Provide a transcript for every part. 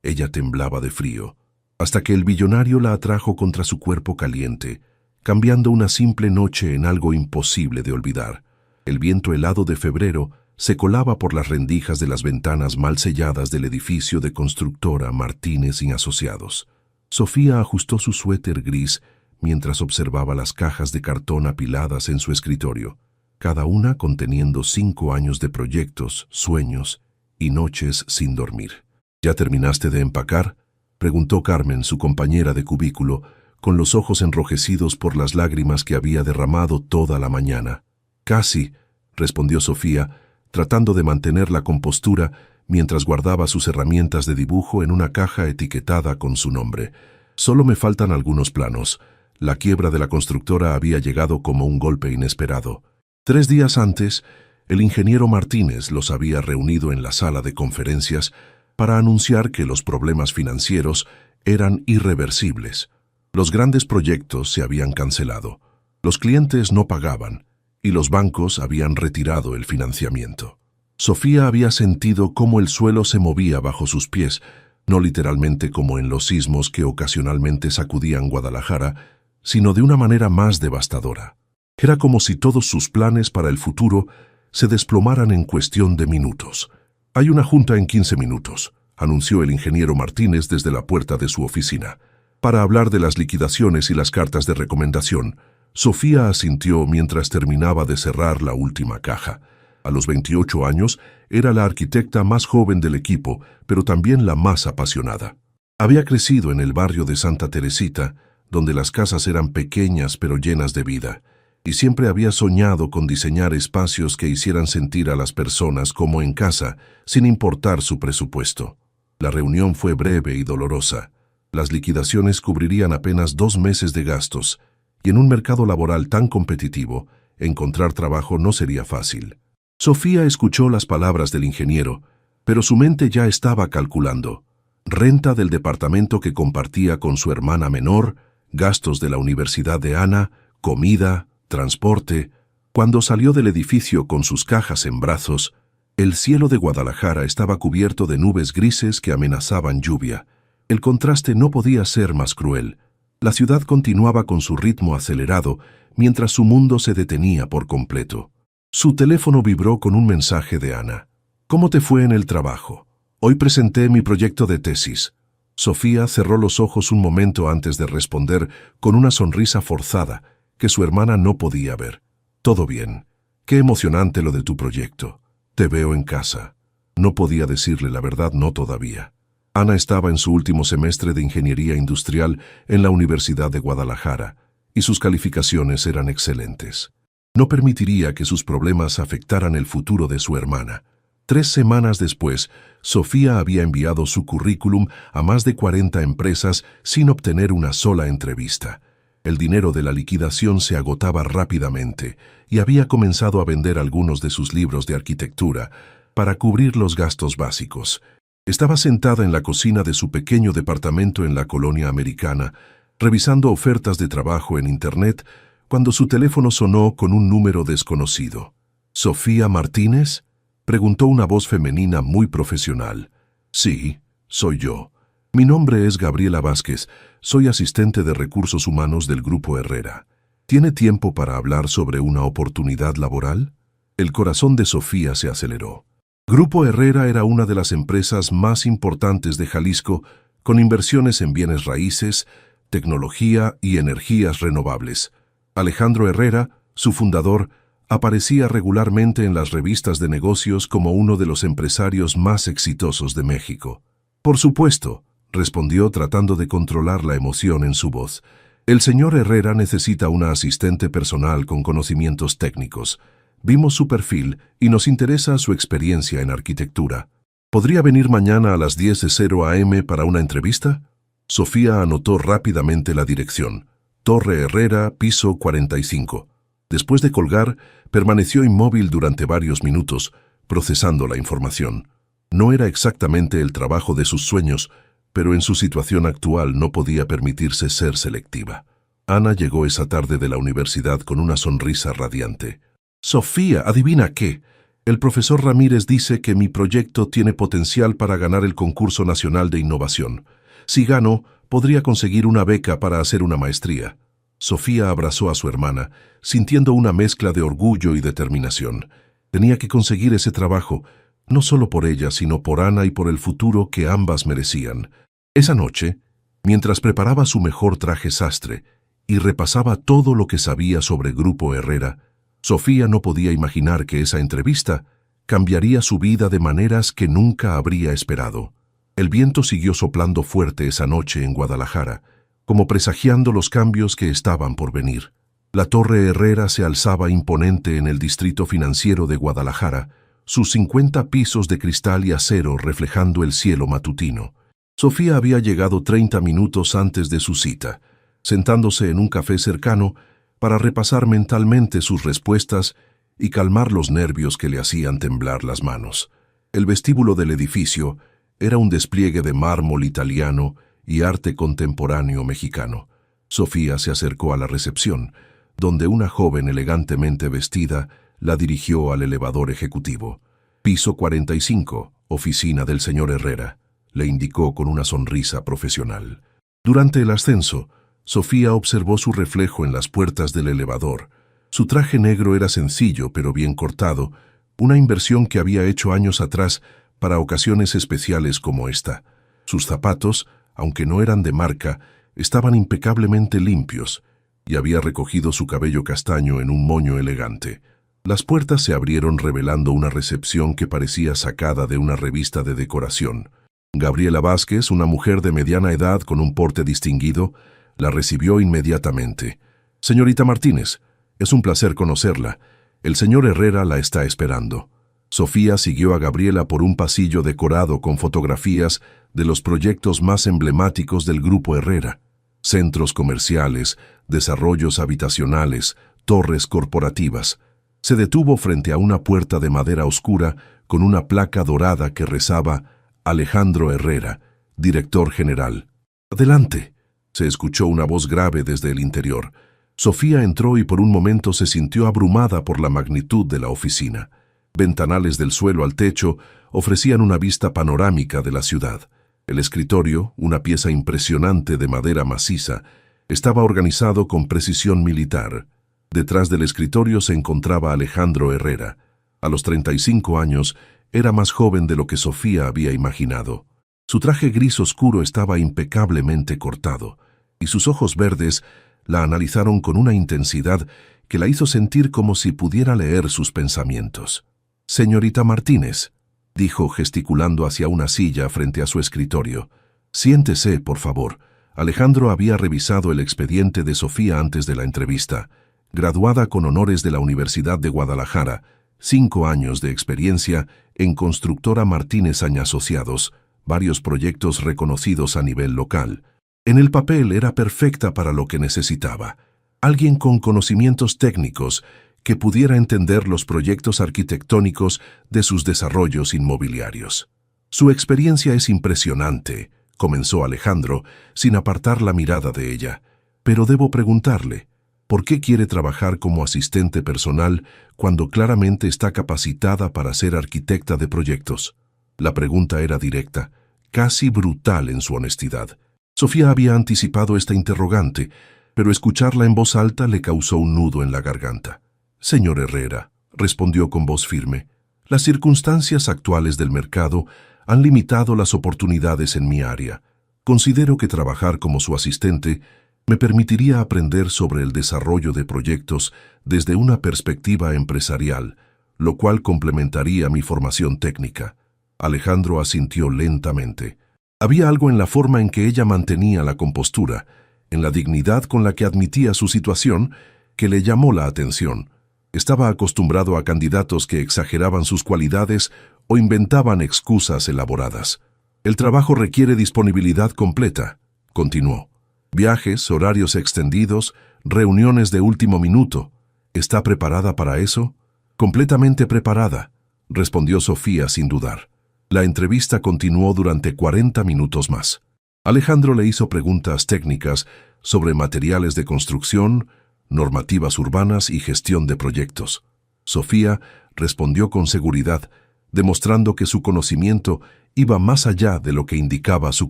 Ella temblaba de frío, hasta que el billonario la atrajo contra su cuerpo caliente, cambiando una simple noche en algo imposible de olvidar. El viento helado de febrero se colaba por las rendijas de las ventanas mal selladas del edificio de constructora Martínez y Asociados. Sofía ajustó su suéter gris mientras observaba las cajas de cartón apiladas en su escritorio, cada una conteniendo 5 años de proyectos, sueños y noches sin dormir. ¿Ya terminaste de empacar?, preguntó Carmen, su compañera de cubículo, con los ojos enrojecidos por las lágrimas que había derramado toda la mañana. Casi, respondió Sofía, tratando de mantener la compostura mientras guardaba sus herramientas de dibujo en una caja etiquetada con su nombre. Solo me faltan algunos planos. La quiebra de la constructora había llegado como un golpe inesperado. 3 días antes, el ingeniero Martínez los había reunido en la sala de conferencias para anunciar que los problemas financieros eran irreversibles. Los grandes proyectos se habían cancelado, los clientes no pagaban y los bancos habían retirado el financiamiento. Sofía había sentido cómo el suelo se movía bajo sus pies, no literalmente como en los sismos que ocasionalmente sacudían Guadalajara, sino de una manera más devastadora. Era como si todos sus planes para el futuro se desplomaran en cuestión de minutos. «Hay una junta en 15 minutos», anunció el ingeniero Martínez desde la puerta de su oficina. Para hablar de las liquidaciones y las cartas de recomendación, Sofía asintió mientras terminaba de cerrar la última caja. A los 28 años, era la arquitecta más joven del equipo, pero también la más apasionada. Había crecido en el barrio de Santa Teresita, donde las casas eran pequeñas pero llenas de vida, y siempre había soñado con diseñar espacios que hicieran sentir a las personas como en casa, sin importar su presupuesto. La reunión fue breve y dolorosa. Las liquidaciones cubrirían apenas 2 meses de gastos, y en un mercado laboral tan competitivo, encontrar trabajo no sería fácil. Sofía escuchó las palabras del ingeniero, pero su mente ya estaba calculando. Renta del departamento que compartía con su hermana menor, gastos de la universidad de Ana, comida, transporte. Cuando salió del edificio con sus cajas en brazos, el cielo de Guadalajara estaba cubierto de nubes grises que amenazaban lluvia. El contraste no podía ser más cruel. La ciudad continuaba con su ritmo acelerado, mientras su mundo se detenía por completo. Su teléfono vibró con un mensaje de Ana. «¿Cómo te fue en el trabajo? Hoy presenté mi proyecto de tesis». Sofía cerró los ojos un momento antes de responder con una sonrisa forzada que su hermana no podía ver. «Todo bien. Qué emocionante lo de tu proyecto. Te veo en casa». No podía decirle la verdad, no todavía. Ana estaba en su último semestre de Ingeniería Industrial en la Universidad de Guadalajara, y sus calificaciones eran excelentes. No permitiría que sus problemas afectaran el futuro de su hermana. 3 semanas después, Sofía había enviado su currículum a más de 40 empresas sin obtener una sola entrevista. El dinero de la liquidación se agotaba rápidamente y había comenzado a vender algunos de sus libros de arquitectura para cubrir los gastos básicos. Estaba sentada en la cocina de su pequeño departamento en la colonia americana, revisando ofertas de trabajo en Internet, cuando su teléfono sonó con un número desconocido. «¿Sofía Martínez?», preguntó una voz femenina muy profesional. «Sí, soy yo. Mi nombre es Gabriela Vázquez. Soy asistente de recursos humanos del Grupo Herrera. ¿Tiene tiempo para hablar sobre una oportunidad laboral?». El corazón de Sofía se aceleró. Grupo Herrera era una de las empresas más importantes de Jalisco, con inversiones en bienes raíces, tecnología y energías renovables. Alejandro Herrera, su fundador, aparecía regularmente en las revistas de negocios como uno de los empresarios más exitosos de México. «Por supuesto», respondió tratando de controlar la emoción en su voz. «El señor Herrera necesita una asistente personal con conocimientos técnicos. Vimos su perfil y nos interesa su experiencia en arquitectura. ¿Podría venir mañana a las 10:00 a.m. para una entrevista?». Sofía anotó rápidamente la dirección. Torre Herrera, piso 45. Después de colgar, permaneció inmóvil durante varios minutos, procesando la información. No era exactamente el trabajo de sus sueños, pero en su situación actual no podía permitirse ser selectiva. Ana llegó esa tarde de la universidad con una sonrisa radiante. «Sofía, ¿adivina qué? El profesor Ramírez dice que mi proyecto tiene potencial para ganar el concurso nacional de innovación. Si gano, podría conseguir una beca para hacer una maestría. Sofía abrazó a su hermana, sintiendo una mezcla de orgullo y determinación. Tenía que conseguir ese trabajo, no solo por ella, sino por Ana y por el futuro que ambas merecían. Esa noche, mientras preparaba su mejor traje sastre y repasaba todo lo que sabía sobre Grupo Herrera, Sofía no podía imaginar que esa entrevista cambiaría su vida de maneras que nunca habría esperado. El viento siguió soplando fuerte esa noche en Guadalajara, como presagiando los cambios que estaban por venir. La Torre Herrera se alzaba imponente en el distrito financiero de Guadalajara, sus 50 pisos de cristal y acero reflejando el cielo matutino. Sofía había llegado 30 minutos antes de su cita, sentándose en un café cercano para repasar mentalmente sus respuestas y calmar los nervios que le hacían temblar las manos. El vestíbulo del edificio era un despliegue de mármol italiano y arte contemporáneo mexicano. Sofía se acercó a la recepción, donde una joven elegantemente vestida la dirigió al elevador ejecutivo. Piso 45, oficina del señor Herrera, le indicó con una sonrisa profesional. Durante el ascenso, Sofía observó su reflejo en las puertas del elevador. Su traje negro era sencillo pero bien cortado, una inversión que había hecho años atrás para ocasiones especiales como esta. Sus zapatos, aunque no eran de marca, estaban impecablemente limpios, y había recogido su cabello castaño en un moño elegante. Las puertas se abrieron revelando una recepción que parecía sacada de una revista de decoración. Gabriela Vázquez, una mujer de mediana edad con un porte distinguido, la recibió inmediatamente. «Señorita Martínez, es un placer conocerla. El señor Herrera la está esperando». Sofía siguió a Gabriela por un pasillo decorado con fotografías de los proyectos más emblemáticos del Grupo Herrera. Centros comerciales, desarrollos habitacionales, torres corporativas. Se detuvo frente a una puerta de madera oscura con una placa dorada que rezaba «Alejandro Herrera, director general». «Adelante», se escuchó una voz grave desde el interior. Sofía entró y por un momento se sintió abrumada por la magnitud de la oficina. Ventanales del suelo al techo ofrecían una vista panorámica de la ciudad. El escritorio, una pieza impresionante de madera maciza, estaba organizado con precisión militar. Detrás del escritorio se encontraba Alejandro Herrera. A los 35 años, era más joven de lo que Sofía había imaginado. Su traje gris oscuro estaba impecablemente cortado, y sus ojos verdes la analizaron con una intensidad que la hizo sentir como si pudiera leer sus pensamientos. «Señorita Martínez», dijo gesticulando hacia una silla frente a su escritorio. «Siéntese, por favor». Alejandro había revisado el expediente de Sofía antes de la entrevista. Graduada con honores de la Universidad de Guadalajara, 5 años de experiencia en Constructora Martínez Aña Asociados, varios proyectos reconocidos a nivel local. En el papel era perfecta para lo que necesitaba. Alguien con conocimientos técnicos que pudiera entender los proyectos arquitectónicos de sus desarrollos inmobiliarios. «Su experiencia es impresionante», comenzó Alejandro, sin apartar la mirada de ella. «Pero debo preguntarle, ¿por qué quiere trabajar como asistente personal cuando claramente está capacitada para ser arquitecta de proyectos?» La pregunta era directa, casi brutal en su honestidad. Sofía había anticipado esta interrogante, pero escucharla en voz alta le causó un nudo en la garganta. «Señor Herrera», respondió con voz firme, «las circunstancias actuales del mercado han limitado las oportunidades en mi área. Considero que trabajar como su asistente me permitiría aprender sobre el desarrollo de proyectos desde una perspectiva empresarial, lo cual complementaría mi formación técnica». Alejandro asintió lentamente. Había algo en la forma en que ella mantenía la compostura, en la dignidad con la que admitía su situación, que le llamó la atención. Estaba acostumbrado a candidatos que exageraban sus cualidades o inventaban excusas elaboradas. «El trabajo requiere disponibilidad completa», continuó. «Viajes, horarios extendidos, reuniones de último minuto. ¿Está preparada para eso?» «Completamente preparada», respondió Sofía sin dudar. La entrevista continuó durante 40 minutos más. Alejandro le hizo preguntas técnicas sobre materiales de construcción, normativas urbanas y gestión de proyectos. Sofía respondió con seguridad, demostrando que su conocimiento iba más allá de lo que indicaba su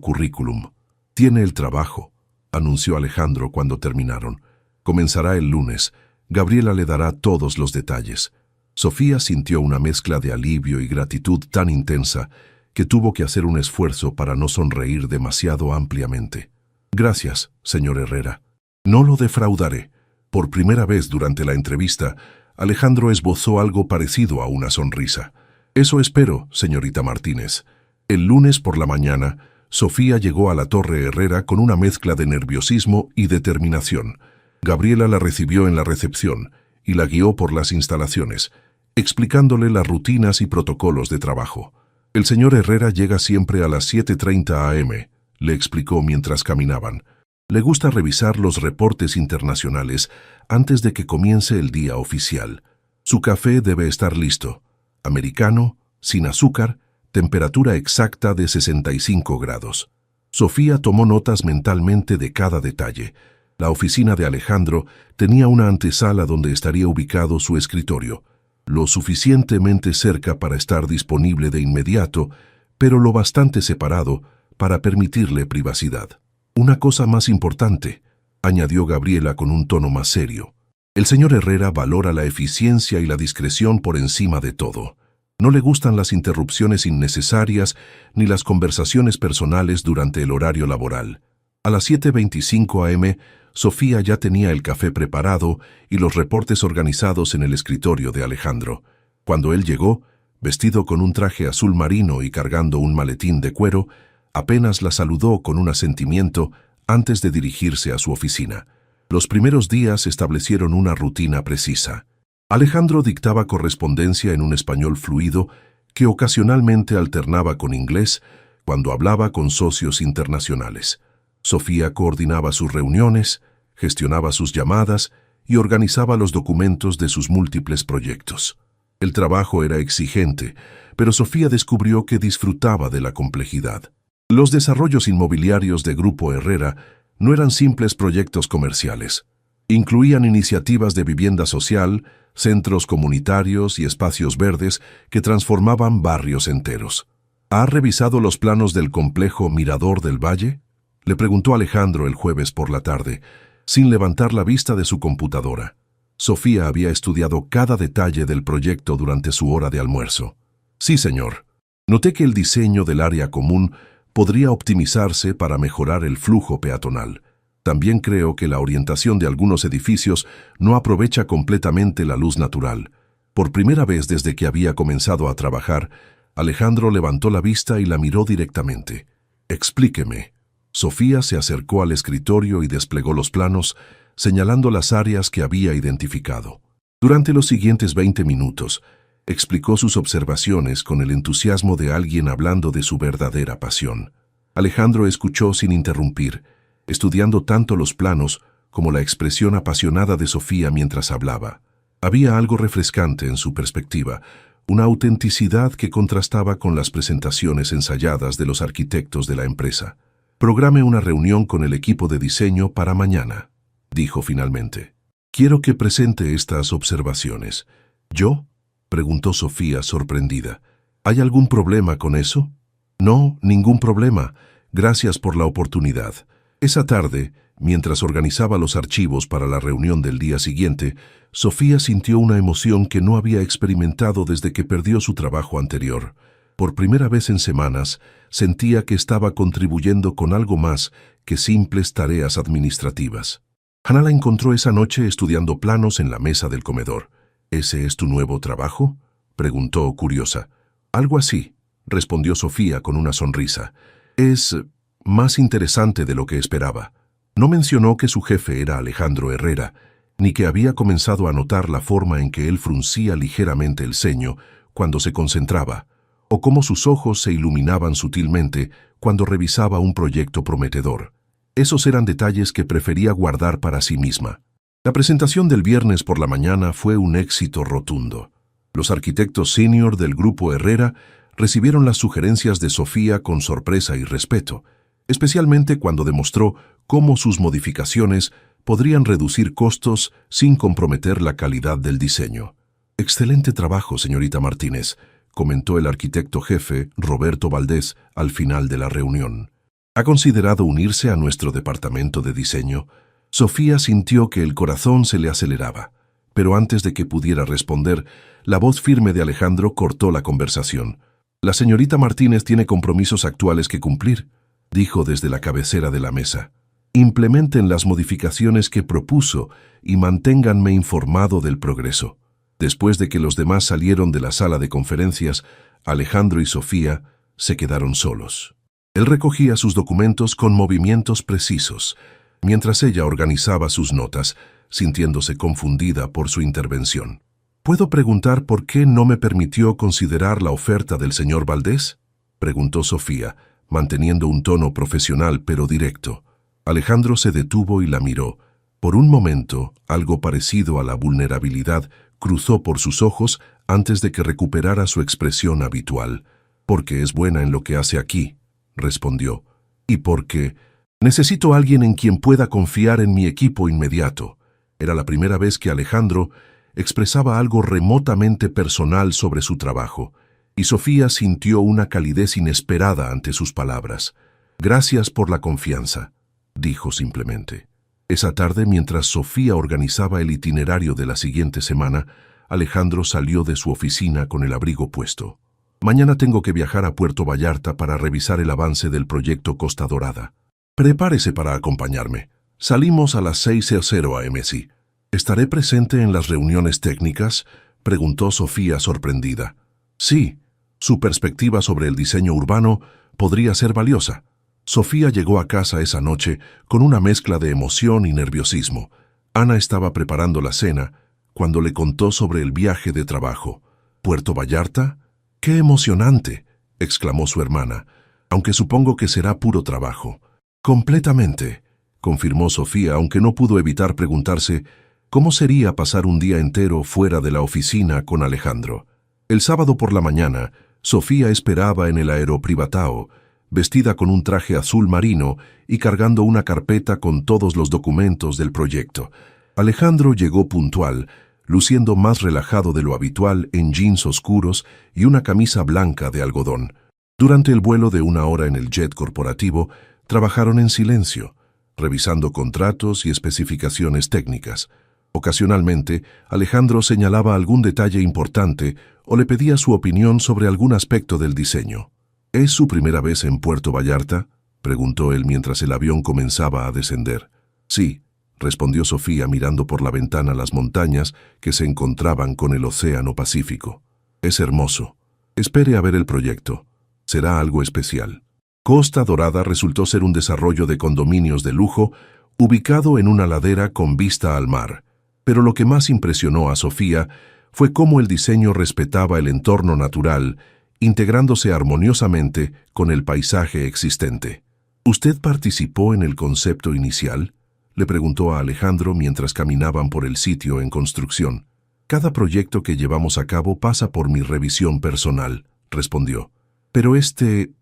currículum. «Tiene el trabajo», anunció Alejandro cuando terminaron. «Comenzará el lunes. Gabriela le dará todos los detalles». Sofía sintió una mezcla de alivio y gratitud tan intensa que tuvo que hacer un esfuerzo para no sonreír demasiado ampliamente. «Gracias, señor Herrera. No lo defraudaré». Por primera vez durante la entrevista, Alejandro esbozó algo parecido a una sonrisa. «Eso espero, señorita Martínez». El lunes por la mañana, Sofía llegó a la Torre Herrera con una mezcla de nerviosismo y determinación. Gabriela la recibió en la recepción y la guió por las instalaciones, explicándole las rutinas y protocolos de trabajo. «El señor Herrera llega siempre a las 7:30 a.m., le explicó mientras caminaban. «Le gusta revisar los reportes internacionales antes de que comience el día oficial. Su café debe estar listo. Americano, sin azúcar, temperatura exacta de 65 grados». Sofía tomó notas mentalmente de cada detalle. La oficina de Alejandro tenía una antesala donde estaría ubicado su escritorio, lo suficientemente cerca para estar disponible de inmediato, pero lo bastante separado para permitirle privacidad. «Una cosa más importante», añadió Gabriela con un tono más serio. «El señor Herrera valora la eficiencia y la discreción por encima de todo. No le gustan las interrupciones innecesarias ni las conversaciones personales durante el horario laboral». A las 7:25 a.m., Sofía ya tenía el café preparado y los reportes organizados en el escritorio de Alejandro. Cuando él llegó, vestido con un traje azul marino y cargando un maletín de cuero, apenas la saludó con un asentimiento antes de dirigirse a su oficina. Los primeros días establecieron una rutina precisa. Alejandro dictaba correspondencia en un español fluido que ocasionalmente alternaba con inglés cuando hablaba con socios internacionales. Sofía coordinaba sus reuniones, gestionaba sus llamadas y organizaba los documentos de sus múltiples proyectos. El trabajo era exigente, pero Sofía descubrió que disfrutaba de la complejidad. Los desarrollos inmobiliarios de Grupo Herrera no eran simples proyectos comerciales. Incluían iniciativas de vivienda social, centros comunitarios y espacios verdes que transformaban barrios enteros. ¿Ha revisado los planos del complejo Mirador del Valle?, le preguntó Alejandro el jueves por la tarde, sin levantar la vista de su computadora. Sofía había estudiado cada detalle del proyecto durante su hora de almuerzo. «Sí, señor. Noté que el diseño del área común podría optimizarse para mejorar el flujo peatonal. También creo que la orientación de algunos edificios no aprovecha completamente la luz natural». Por primera vez desde que había comenzado a trabajar, Alejandro levantó la vista y la miró directamente. «Explíqueme». Sofía se acercó al escritorio y desplegó los planos, señalando las áreas que había identificado. Durante los siguientes 20 minutos, explicó sus observaciones con el entusiasmo de alguien hablando de su verdadera pasión. Alejandro escuchó sin interrumpir, estudiando tanto los planos como la expresión apasionada de Sofía mientras hablaba. Había algo refrescante en su perspectiva, una autenticidad que contrastaba con las presentaciones ensayadas de los arquitectos de la empresa. «Programe una reunión con el equipo de diseño para mañana», dijo finalmente. «Quiero que presente estas observaciones». «¿Yo?», preguntó Sofía sorprendida. «¿Hay algún problema con eso?» «No, ningún problema. Gracias por la oportunidad». Esa tarde, mientras organizaba los archivos para la reunión del día siguiente, Sofía sintió una emoción que no había experimentado desde que perdió su trabajo anterior. Por primera vez en semanas, sentía que estaba contribuyendo con algo más que simples tareas administrativas. Hannah la encontró esa noche estudiando planos en la mesa del comedor. «¿Ese es tu nuevo trabajo?», preguntó curiosa. «Algo así», respondió Sofía con una sonrisa. «Es más interesante de lo que esperaba». No mencionó que su jefe era Alejandro Herrera, ni que había comenzado a notar la forma en que él fruncía ligeramente el ceño cuando se concentraba, o cómo sus ojos se iluminaban sutilmente cuando revisaba un proyecto prometedor. Esos eran detalles que prefería guardar para sí misma. La presentación del viernes por la mañana fue un éxito rotundo. Los arquitectos senior del Grupo Herrera recibieron las sugerencias de Sofía con sorpresa y respeto, especialmente cuando demostró cómo sus modificaciones podrían reducir costos sin comprometer la calidad del diseño. Excelente trabajo, señorita Martínez, comentó el arquitecto jefe, Roberto Valdés, al final de la reunión. ¿Ha considerado unirse a nuestro departamento de diseño? Sofía sintió que el corazón se le aceleraba, pero antes de que pudiera responder, la voz firme de Alejandro cortó la conversación. La señorita Martínez tiene compromisos actuales que cumplir, dijo desde la cabecera de la mesa. Implementen las modificaciones que propuso y manténganme informado del progreso. Después de que los demás salieron de la sala de conferencias, Alejandro y Sofía se quedaron solos. Él recogía sus documentos con movimientos precisos, mientras ella organizaba sus notas, sintiéndose confundida por su intervención. ¿Puedo preguntar por qué no me permitió considerar la oferta del señor Valdés?, preguntó Sofía, manteniendo un tono profesional pero directo. Alejandro se detuvo y la miró. Por un momento, algo parecido a la vulnerabilidad cruzó por sus ojos antes de que recuperara su expresión habitual. «Porque es buena en lo que hace aquí», respondió. «Y porque necesito a alguien en quien pueda confiar en mi equipo inmediato». Era la primera vez que Alejandro expresaba algo remotamente personal sobre su trabajo, y Sofía sintió una calidez inesperada ante sus palabras. «Gracias por la confianza», dijo simplemente. Esa tarde, mientras Sofía organizaba el itinerario de la siguiente semana, Alejandro salió de su oficina con el abrigo puesto. «Mañana tengo que viajar a Puerto Vallarta para revisar el avance del proyecto Costa Dorada. Prepárese para acompañarme. Salimos a las 6:00 am. ¿Estaré presente en las reuniones técnicas?», preguntó Sofía sorprendida. «Sí, su perspectiva sobre el diseño urbano podría ser valiosa». Sofía llegó a casa esa noche con una mezcla de emoción y nerviosismo. Ana estaba preparando la cena cuando le contó sobre el viaje de trabajo. «¿Puerto Vallarta? ¡Qué emocionante!», exclamó su hermana, «aunque supongo que será puro trabajo». «Completamente», confirmó Sofía, aunque no pudo evitar preguntarse cómo sería pasar un día entero fuera de la oficina con Alejandro. El sábado por la mañana, Sofía esperaba en el aeroprivatao, vestida con un traje azul marino y cargando una carpeta con todos los documentos del proyecto. Alejandro llegó puntual, luciendo más relajado de lo habitual en jeans oscuros y una camisa blanca de algodón. Durante el vuelo de 1 hora en el jet corporativo, trabajaron en silencio, revisando contratos y especificaciones técnicas. Ocasionalmente, Alejandro señalaba algún detalle importante o le pedía su opinión sobre algún aspecto del diseño. «¿Es su primera vez en Puerto Vallarta?», preguntó él mientras el avión comenzaba a descender. «Sí», respondió Sofía mirando por la ventana las montañas que se encontraban con el océano Pacífico. «Es hermoso. Espere a ver el proyecto. Será algo especial». Costa Dorada resultó ser un desarrollo de condominios de lujo ubicado en una ladera con vista al mar. Pero lo que más impresionó a Sofía fue cómo el diseño respetaba el entorno natural, integrándose armoniosamente con el paisaje existente. «¿Usted participó en el concepto inicial?», le preguntó a Alejandro mientras caminaban por el sitio en construcción. «Cada proyecto que llevamos a cabo pasa por mi revisión personal», respondió. «Pero este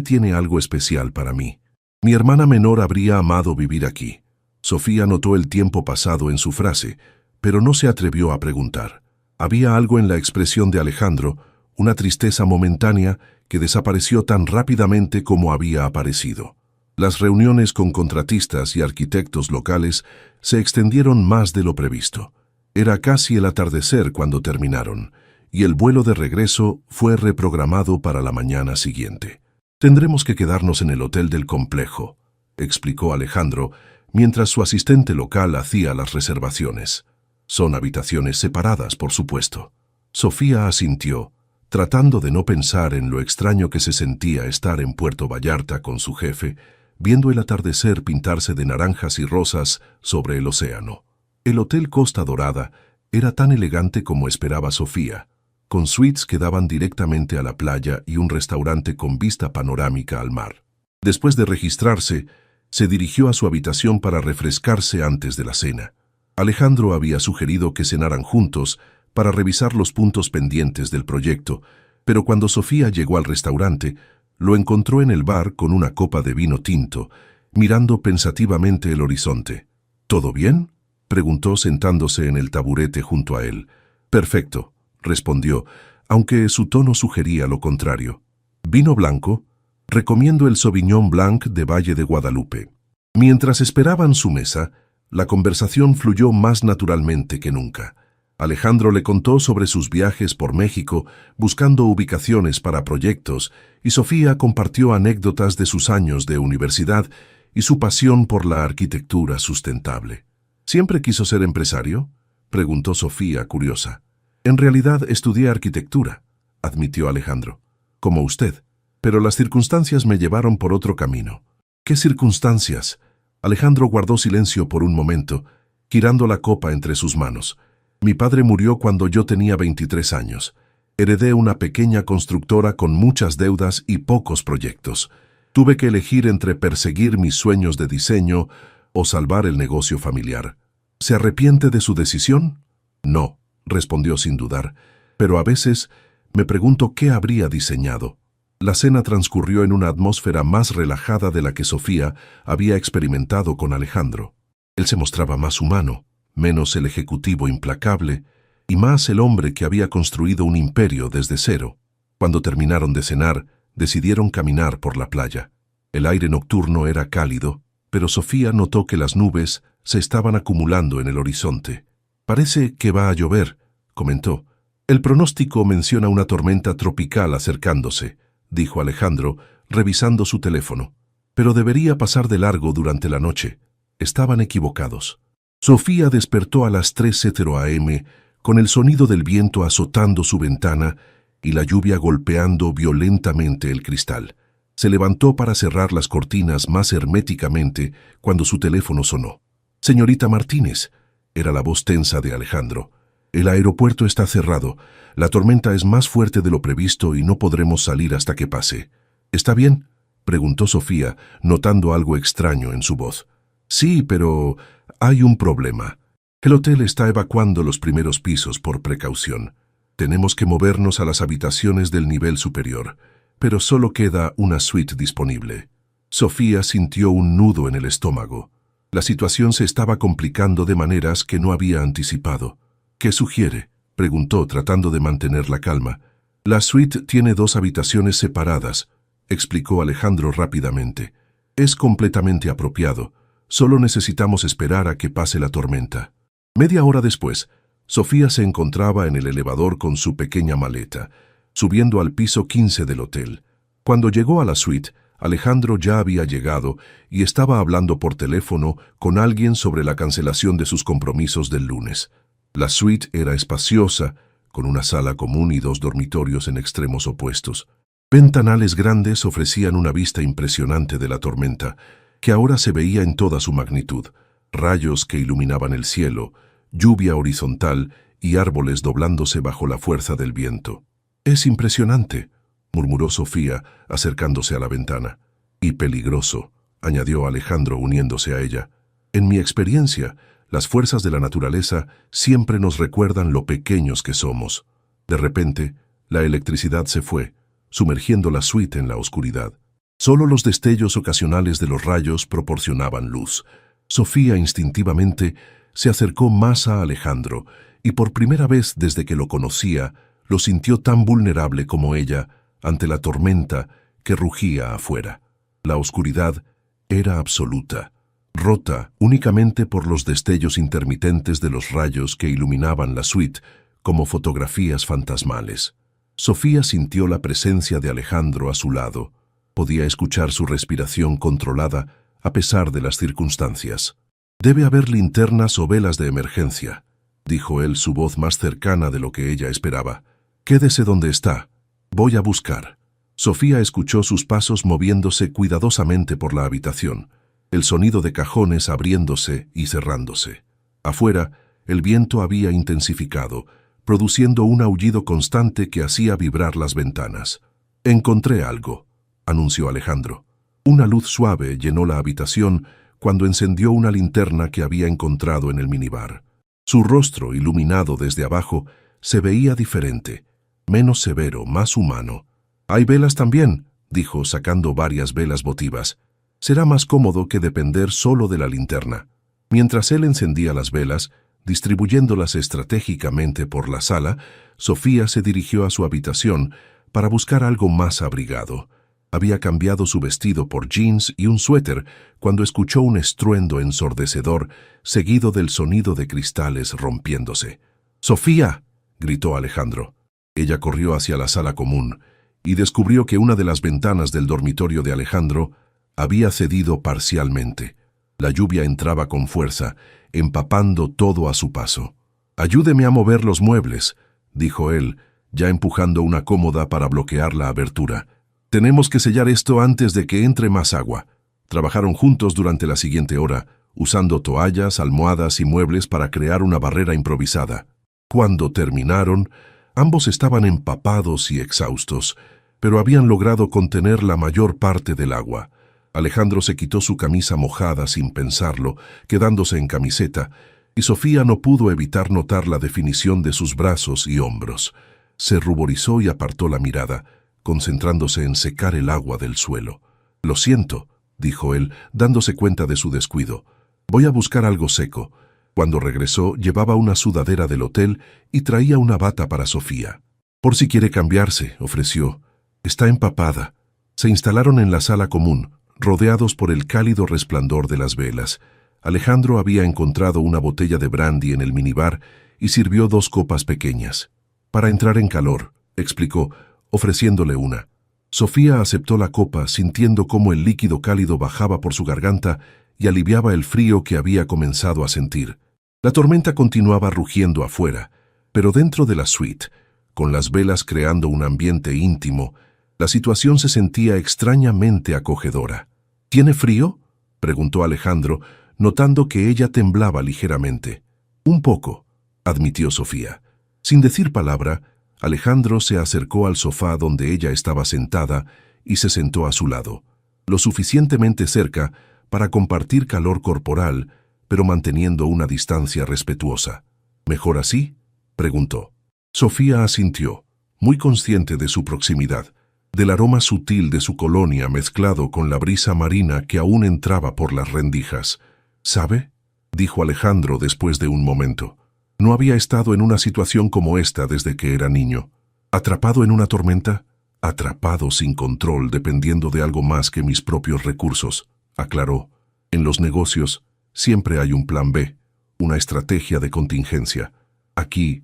tiene algo especial para mí. Mi hermana menor habría amado vivir aquí». Sofía notó el tiempo pasado en su frase, pero no se atrevió a preguntar. Había algo en la expresión de Alejandro, una tristeza momentánea que desapareció tan rápidamente como había aparecido. Las reuniones con contratistas y arquitectos locales se extendieron más de lo previsto. Era casi el atardecer cuando terminaron, y el vuelo de regreso fue reprogramado para la mañana siguiente. «Tendremos que quedarnos en el hotel del complejo», explicó Alejandro, mientras su asistente local hacía las reservaciones. «Son habitaciones separadas, por supuesto». Sofía asintió, tratando de no pensar en lo extraño que se sentía estar en Puerto Vallarta con su jefe, viendo el atardecer pintarse de naranjas y rosas sobre el océano. El Hotel Costa Dorada era tan elegante como esperaba Sofía, con suites que daban directamente a la playa y un restaurante con vista panorámica al mar. Después de registrarse, se dirigió a su habitación para refrescarse antes de la cena. Alejandro había sugerido que cenaran juntos para revisar los puntos pendientes del proyecto, pero cuando Sofía llegó al restaurante, lo encontró en el bar con una copa de vino tinto, mirando pensativamente el horizonte. «¿Todo bien?», preguntó sentándose en el taburete junto a él. Perfecto, respondió, aunque su tono sugería lo contrario. ¿Vino blanco? Recomiendo el Sauvignon Blanc de Valle de Guadalupe. Mientras esperaban su mesa, la conversación fluyó más naturalmente que nunca. Alejandro le contó sobre sus viajes por México, buscando ubicaciones para proyectos, y Sofía compartió anécdotas de sus años de universidad y su pasión por la arquitectura sustentable. ¿Siempre quiso ser empresario?, preguntó Sofía, curiosa. En realidad estudié arquitectura, admitió Alejandro, como usted, pero las circunstancias me llevaron por otro camino. ¿Qué circunstancias? Alejandro guardó silencio por un momento, girando la copa entre sus manos. Mi padre murió cuando yo tenía 23 años. Heredé una pequeña constructora con muchas deudas y pocos proyectos. Tuve que elegir entre perseguir mis sueños de diseño o salvar el negocio familiar. ¿Se arrepiente de su decisión? No, respondió sin dudar, pero a veces me pregunto qué habría diseñado. La cena transcurrió en una atmósfera más relajada de la que Sofía había experimentado con Alejandro. Él se mostraba más humano, menos el ejecutivo implacable, y más el hombre que había construido un imperio desde cero. Cuando terminaron de cenar, decidieron caminar por la playa. El aire nocturno era cálido, pero Sofía notó que las nubes se estaban acumulando en el horizonte. «Parece que va a llover», comentó. «El pronóstico menciona una tormenta tropical acercándose», dijo Alejandro, revisando su teléfono. «Pero debería pasar de largo durante la noche». Estaban equivocados. Sofía despertó a las 3:00 a.m. con el sonido del viento azotando su ventana y la lluvia golpeando violentamente el cristal. Se levantó para cerrar las cortinas más herméticamente cuando su teléfono sonó. «Señorita Martínez», era la voz tensa de Alejandro. «El aeropuerto está cerrado. La tormenta es más fuerte de lo previsto y no podremos salir hasta que pase». «¿Está bien?», preguntó Sofía, notando algo extraño en su voz. «Sí, pero hay un problema. El hotel está evacuando los primeros pisos por precaución. Tenemos que movernos a las habitaciones del nivel superior, pero solo queda una suite disponible». Sofía sintió un nudo en el estómago. La situación se estaba complicando de maneras que no había anticipado. «¿Qué sugiere?», preguntó, tratando de mantener la calma. «La suite tiene 2 habitaciones separadas», explicó Alejandro rápidamente. «Es completamente apropiado. Solo necesitamos esperar a que pase la tormenta». Media hora después, Sofía se encontraba en el elevador con su pequeña maleta, subiendo al piso 15 del hotel. Cuando llegó a la suite, Alejandro ya había llegado y estaba hablando por teléfono con alguien sobre la cancelación de sus compromisos del lunes. La suite era espaciosa, con una sala común y 2 dormitorios en extremos opuestos. Ventanales grandes ofrecían una vista impresionante de la tormenta, que ahora se veía en toda su magnitud. Rayos que iluminaban el cielo, lluvia horizontal y árboles doblándose bajo la fuerza del viento. «Es impresionante», murmuró Sofía, acercándose a la ventana. «Y peligroso», añadió Alejandro, uniéndose a ella. «En mi experiencia, las fuerzas de la naturaleza siempre nos recuerdan lo pequeños que somos». De repente, la electricidad se fue, sumergiendo la suite en la oscuridad. Solo los destellos ocasionales de los rayos proporcionaban luz. Sofía instintivamente se acercó más a Alejandro y por primera vez desde que lo conocía, lo sintió tan vulnerable como ella ante la tormenta que rugía afuera. La oscuridad era absoluta, rota únicamente por los destellos intermitentes de los rayos que iluminaban la suite como fotografías fantasmales. Sofía sintió la presencia de Alejandro a su lado. Podía escuchar su respiración controlada a pesar de las circunstancias. «Debe haber linternas o velas de emergencia», dijo él, su voz más cercana de lo que ella esperaba. «Quédese donde está. Voy a buscar». Sofía escuchó sus pasos moviéndose cuidadosamente por la habitación, el sonido de cajones abriéndose y cerrándose. Afuera, el viento había intensificado, produciendo un aullido constante que hacía vibrar las ventanas. «Encontré algo», anunció Alejandro. Una luz suave llenó la habitación cuando encendió una linterna que había encontrado en el minibar. Su rostro, iluminado desde abajo, se veía diferente, menos severo, más humano. «Hay velas también», dijo, sacando varias velas votivas. «Será más cómodo que depender solo de la linterna». Mientras él encendía las velas, Distribuyéndolas estratégicamente por la sala, Sofía se dirigió a su habitación para buscar algo más abrigado. Había cambiado su vestido por jeans y un suéter cuando escuchó un estruendo ensordecedor, seguido del sonido de cristales rompiéndose. ¡Sofía!, gritó Alejandro. Ella corrió hacia la sala común y descubrió que una de las ventanas del dormitorio de Alejandro había cedido parcialmente. La lluvia entraba con fuerza, empapando todo a su paso. «Ayúdeme a mover los muebles», dijo él, ya empujando una cómoda para bloquear la abertura. «Tenemos que sellar esto antes de que entre más agua». Trabajaron juntos durante la siguiente hora, usando toallas, almohadas y muebles para crear una barrera improvisada. Cuando terminaron, ambos estaban empapados y exhaustos, pero habían logrado contener la mayor parte del agua. Alejandro se quitó su camisa mojada sin pensarlo, quedándose en camiseta, y Sofía no pudo evitar notar la definición de sus brazos y hombros. Se ruborizó y apartó la mirada, concentrándose en secar el agua del suelo. «Lo siento», dijo él, dándose cuenta de su descuido. «Voy a buscar algo seco». Cuando regresó, llevaba una sudadera del hotel y traía una bata para Sofía. «Por si quiere cambiarse», ofreció. «Está empapada». Se instalaron en la sala común, rodeados por el cálido resplandor de las velas. Alejandro había encontrado una botella de brandy en el minibar y sirvió 2 copas pequeñas. «Para entrar en calor», explicó, ofreciéndole una. Sofía aceptó la copa, sintiendo cómo el líquido cálido bajaba por su garganta y aliviaba el frío que había comenzado a sentir. La tormenta continuaba rugiendo afuera, pero dentro de la suite, con las velas creando un ambiente íntimo, la situación se sentía extrañamente acogedora. «¿Tiene frío?», preguntó Alejandro, notando que ella temblaba ligeramente. «Un poco», admitió Sofía. Sin decir palabra, Alejandro se acercó al sofá donde ella estaba sentada y se sentó a su lado, lo suficientemente cerca para compartir calor corporal, pero manteniendo una distancia respetuosa. «¿Mejor así?», preguntó. Sofía asintió, muy consciente de su proximidad, del aroma sutil de su colonia mezclado con la brisa marina que aún entraba por las rendijas. «¿Sabe?», dijo Alejandro después de un momento. «No había estado en una situación como esta desde que era niño. ¿Atrapado en una tormenta? Atrapado sin control, dependiendo de algo más que mis propios recursos», aclaró. «En los negocios siempre hay un plan B, una estrategia de contingencia. Aquí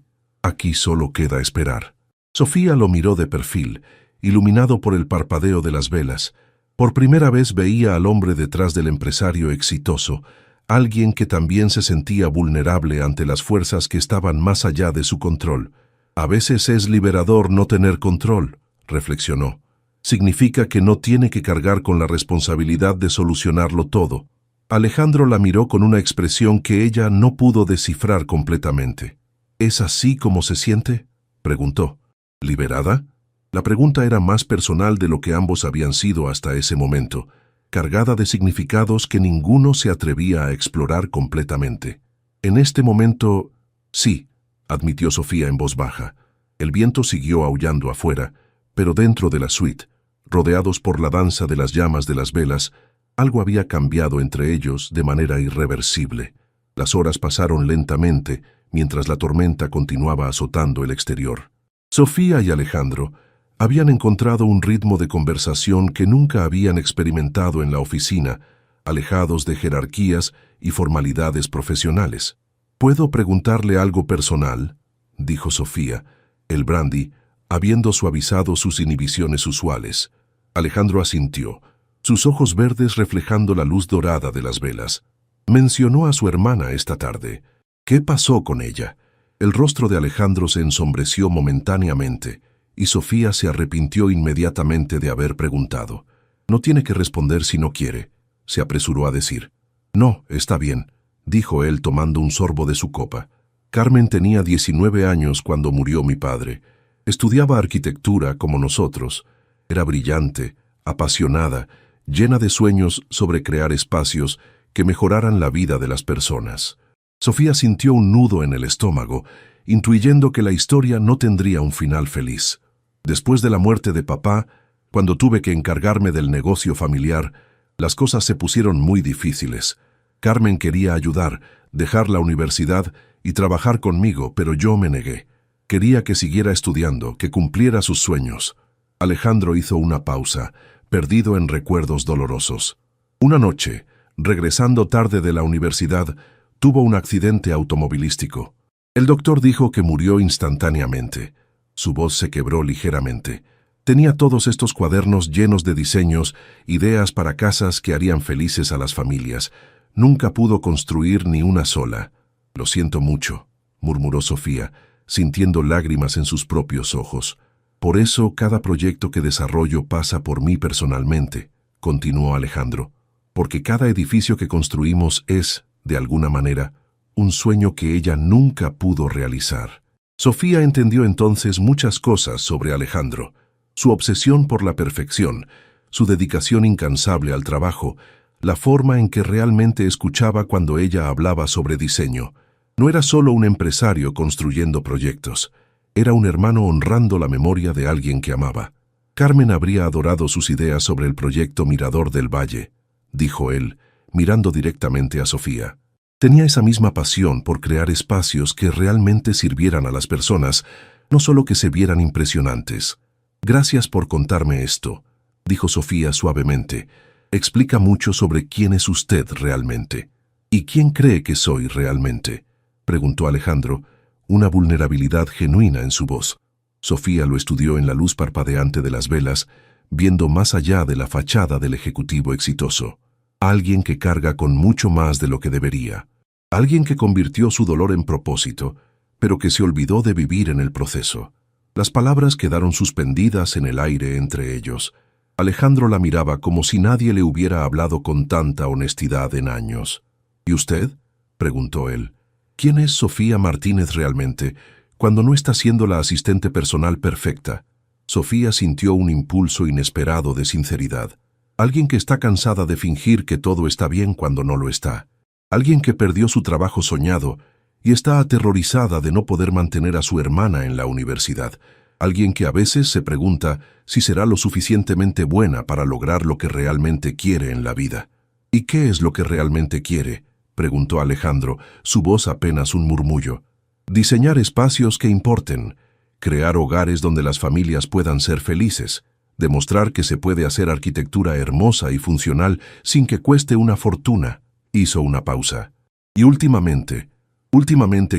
solo queda esperar». Sofía lo miró de perfil, iluminado por el parpadeo de las velas. Por primera vez veía al hombre detrás del empresario exitoso, alguien que también se sentía vulnerable ante las fuerzas que estaban más allá de su control. «A veces es liberador no tener control», reflexionó. «Significa que no tiene que cargar con la responsabilidad de solucionarlo todo». Alejandro la miró con una expresión que ella no pudo descifrar completamente. «¿Es así como se siente?», preguntó. «¿Liberada?». La pregunta era más personal de lo que ambos habían sido hasta ese momento, cargada de significados que ninguno se atrevía a explorar completamente. «En este momento, sí», admitió Sofía en voz baja. El viento siguió aullando afuera, pero dentro de la suite, rodeados por la danza de las llamas de las velas, algo había cambiado entre ellos de manera irreversible. Las horas pasaron lentamente mientras la tormenta continuaba azotando el exterior. Sofía y Alejandro habían encontrado un ritmo de conversación que nunca habían experimentado en la oficina, alejados de jerarquías y formalidades profesionales. «¿Puedo preguntarle algo personal?», dijo Sofía, el brandy habiendo suavizado sus inhibiciones usuales. Alejandro asintió, sus ojos verdes reflejando la luz dorada de las velas. «Mencionó a su hermana esta tarde. ¿Qué pasó con ella?». El rostro de Alejandro se ensombreció momentáneamente, y Sofía se arrepintió inmediatamente de haber preguntado. «No tiene que responder si no quiere», se apresuró a decir. «No, está bien», dijo él tomando un sorbo de su copa. «Carmen tenía 19 años cuando murió mi padre. Estudiaba arquitectura como nosotros. Era brillante, apasionada, llena de sueños sobre crear espacios que mejoraran la vida de las personas». Sofía sintió un nudo en el estómago, intuyendo que la historia no tendría un final feliz. «Después de la muerte de papá, cuando tuve que encargarme del negocio familiar, las cosas se pusieron muy difíciles. Carmen quería ayudar, dejar la universidad y trabajar conmigo, pero yo me negué. Quería que siguiera estudiando, que cumpliera sus sueños. Alejandro hizo una pausa, perdido en recuerdos dolorosos. Una noche, regresando tarde de la universidad, tuvo un accidente automovilístico. El doctor dijo que murió instantáneamente. Su voz se quebró ligeramente. Tenía todos estos cuadernos llenos de diseños, ideas para casas que harían felices a las familias. Nunca pudo construir ni una sola. «Lo siento mucho», murmuró Sofía, sintiendo lágrimas en sus propios ojos. «Por eso cada proyecto que desarrollo pasa por mí personalmente», continuó Alejandro, «porque cada edificio que construimos es, de alguna manera, un sueño que ella nunca pudo realizar». Sofía entendió entonces muchas cosas sobre Alejandro: su obsesión por la perfección, su dedicación incansable al trabajo, la forma en que realmente escuchaba cuando ella hablaba sobre diseño. No era solo un empresario construyendo proyectos, era un hermano honrando la memoria de alguien que amaba. «Carmen habría adorado sus ideas sobre el proyecto Mirador del Valle», dijo él, mirando directamente a Sofía. Tenía esa misma pasión por crear espacios que realmente sirvieran a las personas, no solo que se vieran impresionantes. «Gracias por contarme esto», dijo Sofía suavemente. «Explica mucho sobre quién es usted realmente». «¿Y quién cree que soy realmente?», preguntó Alejandro, una vulnerabilidad genuina en su voz. Sofía lo estudió en la luz parpadeante de las velas, viendo más allá de la fachada del ejecutivo exitoso. Alguien que carga con mucho más de lo que debería. Alguien que convirtió su dolor en propósito, pero que se olvidó de vivir en el proceso. Las palabras quedaron suspendidas en el aire entre ellos. Alejandro la miraba como si nadie le hubiera hablado con tanta honestidad en años. «¿Y usted?», preguntó él. «¿Quién es Sofía Martínez realmente, cuando no está siendo la asistente personal perfecta?» Sofía sintió un impulso inesperado de sinceridad. Alguien que está cansada de fingir que todo está bien cuando no lo está. Alguien que perdió su trabajo soñado y está aterrorizada de no poder mantener a su hermana en la universidad. Alguien que a veces se pregunta si será lo suficientemente buena para lograr lo que realmente quiere en la vida. «¿Y qué es lo que realmente quiere?», preguntó Alejandro, su voz apenas un murmullo. «Diseñar espacios que importen, crear hogares donde las familias puedan ser felices, demostrar que se puede hacer arquitectura hermosa y funcional sin que cueste una fortuna». Hizo una pausa. «Y últimamente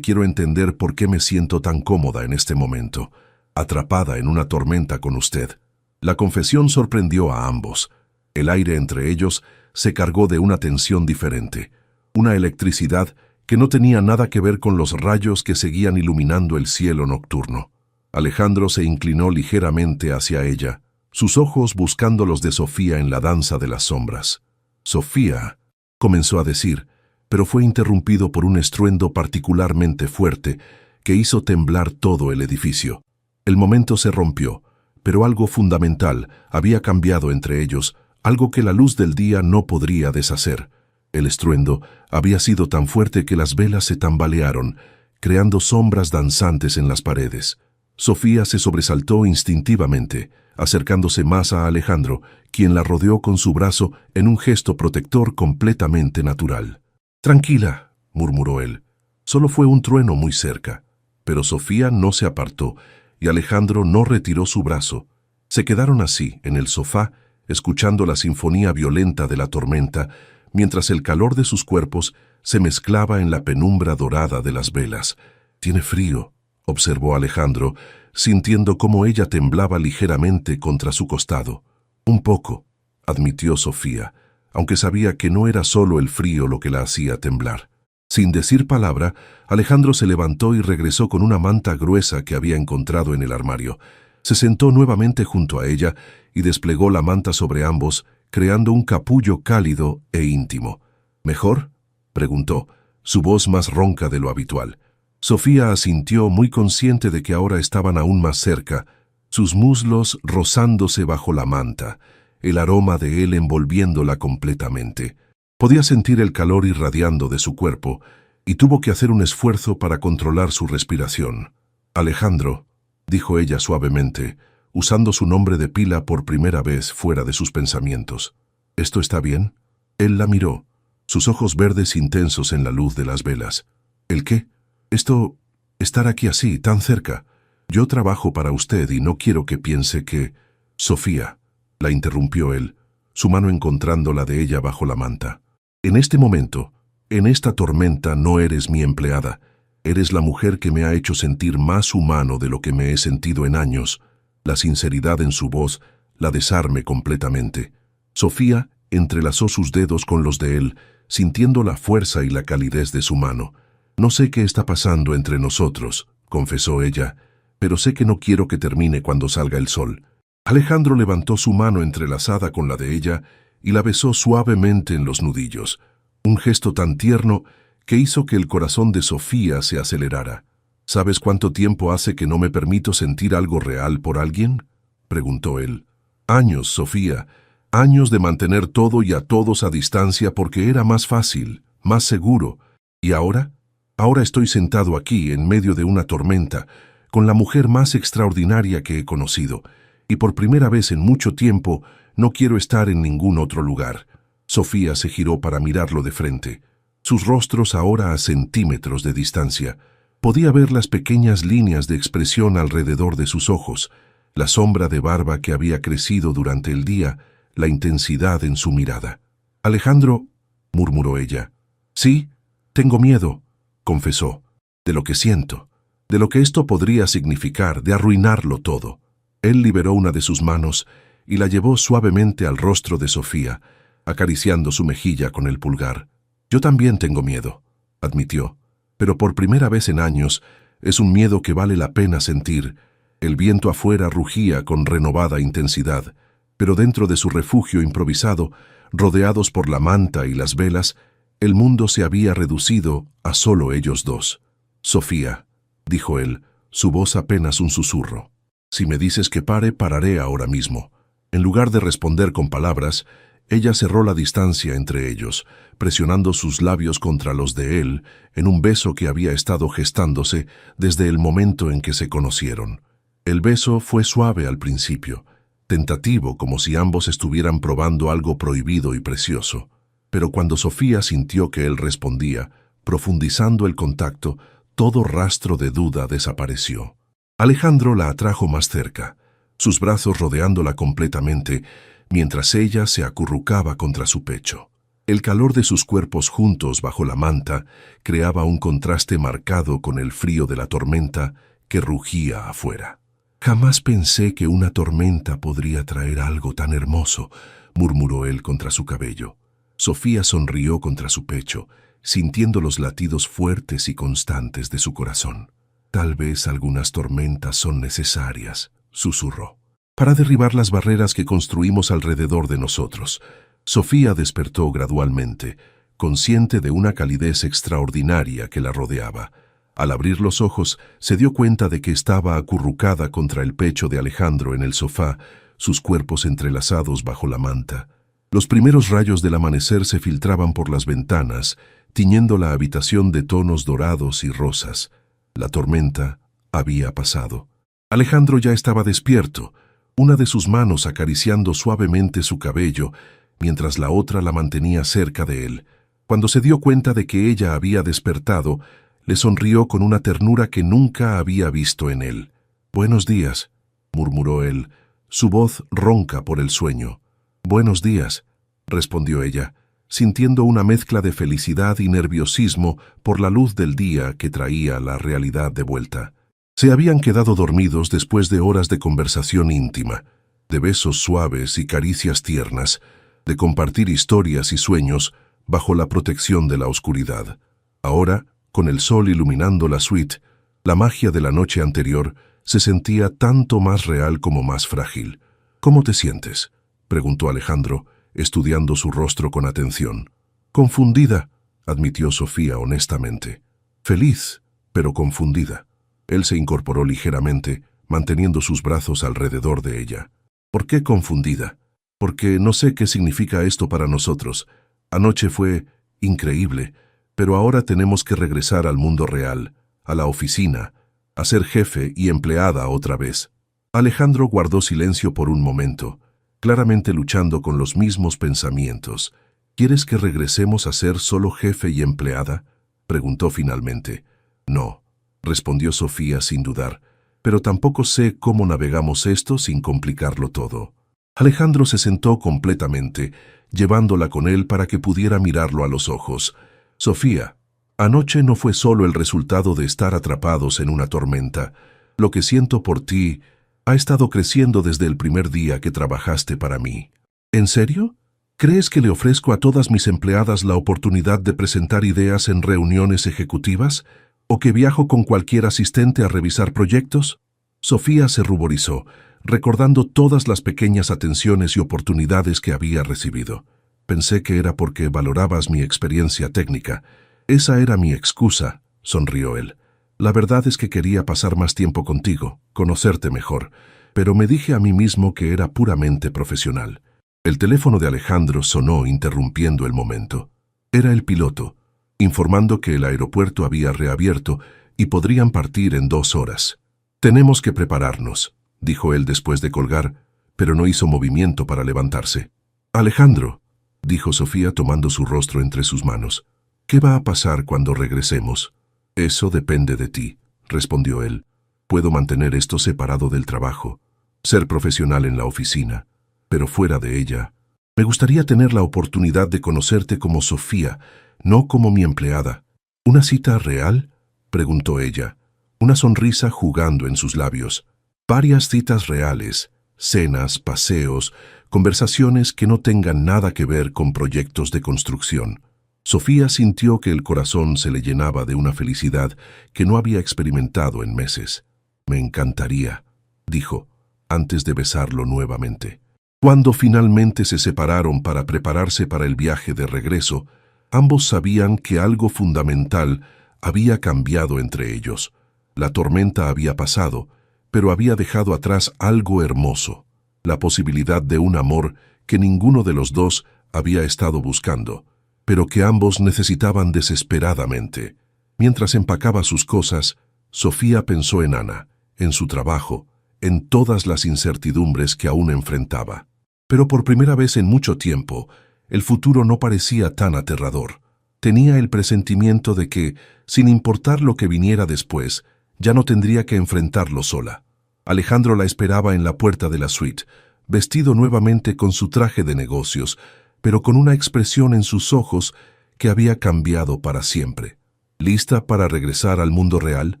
quiero entender por qué me siento tan cómoda en este momento, atrapada en una tormenta con usted». La confesión sorprendió a ambos. El aire entre ellos se cargó de una tensión diferente, una electricidad que no tenía nada que ver con los rayos que seguían iluminando el cielo nocturno. Alejandro se inclinó ligeramente hacia ella, sus ojos buscando los de Sofía en la danza de las sombras. «Sofía», comenzó a decir, pero fue interrumpido por un estruendo particularmente fuerte que hizo temblar todo el edificio. El momento se rompió, pero algo fundamental había cambiado entre ellos, algo que la luz del día no podría deshacer. El estruendo había sido tan fuerte que las velas se tambalearon, creando sombras danzantes en las paredes. Sofía se sobresaltó instintivamente, acercándose más a Alejandro, quien la rodeó con su brazo en un gesto protector completamente natural. «Tranquila», murmuró él. «Solo fue un trueno muy cerca». Pero Sofía no se apartó y Alejandro no retiró su brazo. Se quedaron así, en el sofá, escuchando la sinfonía violenta de la tormenta, mientras el calor de sus cuerpos se mezclaba en la penumbra dorada de las velas. «Tiene frío», observó Alejandro, sintiendo cómo ella temblaba ligeramente contra su costado. «Un poco», admitió Sofía, aunque sabía que no era solo el frío lo que la hacía temblar. Sin decir palabra, Alejandro se levantó y regresó con una manta gruesa que había encontrado en el armario. Se sentó nuevamente junto a ella y desplegó la manta sobre ambos, creando un capullo cálido e íntimo. «¿Mejor?», preguntó, su voz más ronca de lo habitual. Sofía asintió, muy consciente de que ahora estaban aún más cerca, sus muslos rozándose bajo la manta, el aroma de él envolviéndola completamente. Podía sentir el calor irradiando de su cuerpo, y tuvo que hacer un esfuerzo para controlar su respiración. «Alejandro», dijo ella suavemente, usando su nombre de pila por primera vez fuera de sus pensamientos. «¿Esto está bien?». Él la miró, sus ojos verdes intensos en la luz de las velas. «¿El qué?». Estar aquí así, tan cerca. Yo trabajo para usted y no quiero que piense que... Sofía, la interrumpió él, su mano encontrando la de ella bajo la manta. En este momento, en esta tormenta no eres mi empleada. Eres la mujer que me ha hecho sentir más humano de lo que me he sentido en años. La sinceridad en su voz la desarme completamente. Sofía entrelazó sus dedos con los de él, sintiendo la fuerza y la calidez de su mano. No sé qué está pasando entre nosotros, confesó ella, pero sé que no quiero que termine cuando salga el sol. Alejandro levantó su mano entrelazada con la de ella y la besó suavemente en los nudillos, un gesto tan tierno que hizo que el corazón de Sofía se acelerara. ¿Sabes cuánto tiempo hace que no me permito sentir algo real por alguien?, preguntó él. Años, Sofía, años de mantener todo y a todos a distancia porque era más fácil, más seguro. ¿Y ahora? Ahora estoy sentado aquí en medio de una tormenta, con la mujer más extraordinaria que he conocido, y por primera vez en mucho tiempo no quiero estar en ningún otro lugar. Sofía se giró para mirarlo de frente. Sus rostros ahora a centímetros de distancia. Podía ver las pequeñas líneas de expresión alrededor de sus ojos, la sombra de barba que había crecido durante el día, la intensidad en su mirada. Alejandro, murmuró ella. Sí, tengo miedo, confesó, de lo que siento, de lo que esto podría significar, de arruinarlo todo. Él liberó una de sus manos y la llevó suavemente al rostro de Sofía, acariciando su mejilla con el pulgar. Yo también tengo miedo, admitió, pero por primera vez en años es un miedo que vale la pena sentir. El viento afuera rugía con renovada intensidad, pero dentro de su refugio improvisado, rodeados por la manta y las velas, el mundo se había reducido a solo ellos dos. Sofía, dijo él, su voz apenas un susurro. Si me dices que pare, pararé ahora mismo. En lugar de responder con palabras, ella cerró la distancia entre ellos, presionando sus labios contra los de él en un beso que había estado gestándose desde el momento en que se conocieron. El beso fue suave al principio, tentativo como si ambos estuvieran probando algo prohibido y precioso. Pero cuando Sofía sintió que él respondía, profundizando el contacto, todo rastro de duda desapareció. Alejandro la atrajo más cerca, sus brazos rodeándola completamente, mientras ella se acurrucaba contra su pecho. El calor de sus cuerpos juntos bajo la manta creaba un contraste marcado con el frío de la tormenta que rugía afuera. Jamás pensé que una tormenta podría traer algo tan hermoso, murmuró él contra su cabello. Sofía sonrió contra su pecho, sintiendo los latidos fuertes y constantes de su corazón. Tal vez algunas tormentas son necesarias, susurró, para derribar las barreras que construimos alrededor de nosotros. Sofía despertó gradualmente, consciente de una calidez extraordinaria que la rodeaba. Al abrir los ojos, se dio cuenta de que estaba acurrucada contra el pecho de Alejandro en el sofá, sus cuerpos entrelazados bajo la manta. Los primeros rayos del amanecer se filtraban por las ventanas, tiñendo la habitación de tonos dorados y rosas. La tormenta había pasado. Alejandro ya estaba despierto, una de sus manos acariciando suavemente su cabello, mientras la otra la mantenía cerca de él. Cuando se dio cuenta de que ella había despertado, le sonrió con una ternura que nunca había visto en él. «Buenos días», murmuró él, su voz ronca por el sueño. «Buenos días», respondió ella, sintiendo una mezcla de felicidad y nerviosismo por la luz del día que traía la realidad de vuelta. Se habían quedado dormidos después de horas de conversación íntima, de besos suaves y caricias tiernas, de compartir historias y sueños bajo la protección de la oscuridad. Ahora, con el sol iluminando la suite, la magia de la noche anterior se sentía tanto más real como más frágil. «¿Cómo te sientes?», preguntó Alejandro, estudiando su rostro con atención. «Confundida», admitió Sofía honestamente. «Feliz, pero confundida». Él se incorporó ligeramente, manteniendo sus brazos alrededor de ella. «¿Por qué confundida?». «Porque no sé qué significa esto para nosotros. Anoche fue increíble, pero ahora tenemos que regresar al mundo real, a la oficina, a ser jefe y empleada otra vez». Alejandro guardó silencio por un momento, claramente luchando con los mismos pensamientos. «¿Quieres que regresemos a ser solo jefe y empleada?», preguntó finalmente. No, respondió Sofía sin dudar, pero tampoco sé cómo navegamos esto sin complicarlo todo. Alejandro se sentó completamente, llevándola con él para que pudiera mirarlo a los ojos. Sofía, anoche no fue solo el resultado de estar atrapados en una tormenta. Lo que siento por ti ha estado creciendo desde el primer día que trabajaste para mí. ¿En serio? ¿Crees que le ofrezco a todas mis empleadas la oportunidad de presentar ideas en reuniones ejecutivas? ¿O que viajo con cualquier asistente a revisar proyectos? Sofía se ruborizó, recordando todas las pequeñas atenciones y oportunidades que había recibido. Pensé que era porque valorabas mi experiencia técnica. Esa era mi excusa, sonrió él. La verdad es que quería pasar más tiempo contigo, conocerte mejor, pero me dije a mí mismo que era puramente profesional. El teléfono de Alejandro sonó interrumpiendo el momento. Era el piloto, informando que el aeropuerto había reabierto y podrían partir en 2 horas. «Tenemos que prepararnos», dijo él después de colgar, pero no hizo movimiento para levantarse. «Alejandro», dijo Sofía tomando su rostro entre sus manos, «¿qué va a pasar cuando regresemos?» «Eso depende de ti», respondió él. «Puedo mantener esto separado del trabajo, ser profesional en la oficina, pero fuera de ella, me gustaría tener la oportunidad de conocerte como Sofía, no como mi empleada». «¿Una cita real?», preguntó ella, una sonrisa jugando en sus labios. «Varias citas reales, cenas, paseos, conversaciones que no tengan nada que ver con proyectos de construcción». Sofía sintió que el corazón se le llenaba de una felicidad que no había experimentado en meses. «Me encantaría», dijo, antes de besarlo nuevamente. Cuando finalmente se separaron para prepararse para el viaje de regreso, ambos sabían que algo fundamental había cambiado entre ellos. La tormenta había pasado, pero había dejado atrás algo hermoso, la posibilidad de un amor que ninguno de los dos había estado buscando, pero que ambos necesitaban desesperadamente. Mientras empacaba sus cosas, Sofía pensó en Ana, en su trabajo, en todas las incertidumbres que aún enfrentaba. Pero por primera vez en mucho tiempo, el futuro no parecía tan aterrador. Tenía el presentimiento de que, sin importar lo que viniera después, ya no tendría que enfrentarlo sola. Alejandro la esperaba en la puerta de la suite, vestido nuevamente con su traje de negocios, pero con una expresión en sus ojos que había cambiado para siempre. «¿Lista para regresar al mundo real?»,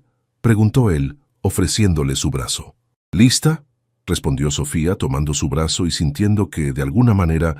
preguntó él, ofreciéndole su brazo. «¿Lista?», respondió Sofía tomando su brazo y sintiendo que, de alguna manera,